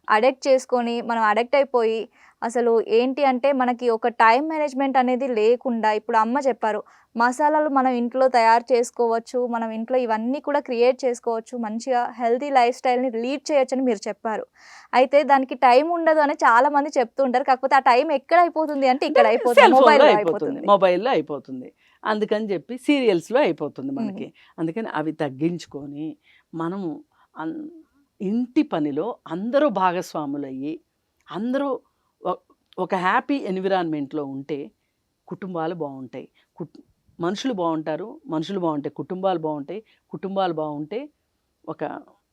అడిక్ట్ చేసుకొని, మనం అడిక్ట్ అయిపోయి, అసలు ఏంటి అంటే మనకి ఒక టైమ్ మేనేజ్‌మెంట్ అనేది లేకుండా ఇప్పుడు అమ్మ చెప్పారు. మసాలాలు మనం ఇంట్లో తయారు చేసుకోవచ్చు. మనం ఇంట్లో ఇవన్నీ కూడా క్రియేట్ చేసుకోవచ్చు. మంచిగా హెల్తీ లైఫ్ స్టైల్‌ని లీడ్ చేయొచ్చని మీరు చెప్పారు. అయితే దానికి టైం ఉండదు అని చాలామంది చెప్తూ ఉంటారు. కాకపోతే ఆ టైం ఎక్కడ అయిపోతుంది అంటే ఇక్కడ అయిపోతుంది. సెల్ ఫోన్‌లో మొబైల్‌లో అయిపోతుంది. అయిపోతుంది. మొబైల్‌లో అయిపోతుంది. అందుకని చెప్పి సీరియల్స్‌లో అయిపోతుంది హ్మ్. మనకి. అందుకని అవి తగ్గించుకొని మనము అన్ ఇంటి పనిలో అందరూ భాగస్వాములయ్యి, అందరూ ఒ ఒక హ్యాపీ ఎన్విరాన్మెంట్‌లో ఉంటే కుటుంబాలు బావుంటాయి. కుట్ మనుషులు బావుంటారు. మనుషులు బావుంటే కుటుంబాలు బావుంటాయి. కుటుంబాలు బావుంటే ఒక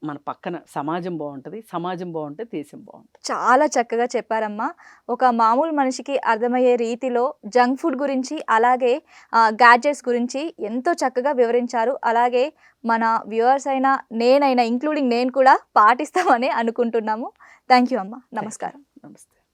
మన పక్కన సమాజం బావుంటది. సమాజం బావుంటే దేశం బావుంటది. చాలా చక్కగా చెప్పారమ్మా. ఒక మామూలు మనిషికి అర్థమయ్యే రీతిలో జంక్ ఫుడ్ గురించి, అలాగే గ్యాడ్జెట్స్ గురించి ఎంతో చక్కగా వివరించారు. అలాగే మన వ్యూవర్స్ అయినా, నేనైనా ఇంక్లూడింగ్ నేను కూడా పాటిస్తామని అనుకుంటున్నాము. థ్యాంక్ యూ అమ్మా. నమస్కారం. నమస్తే.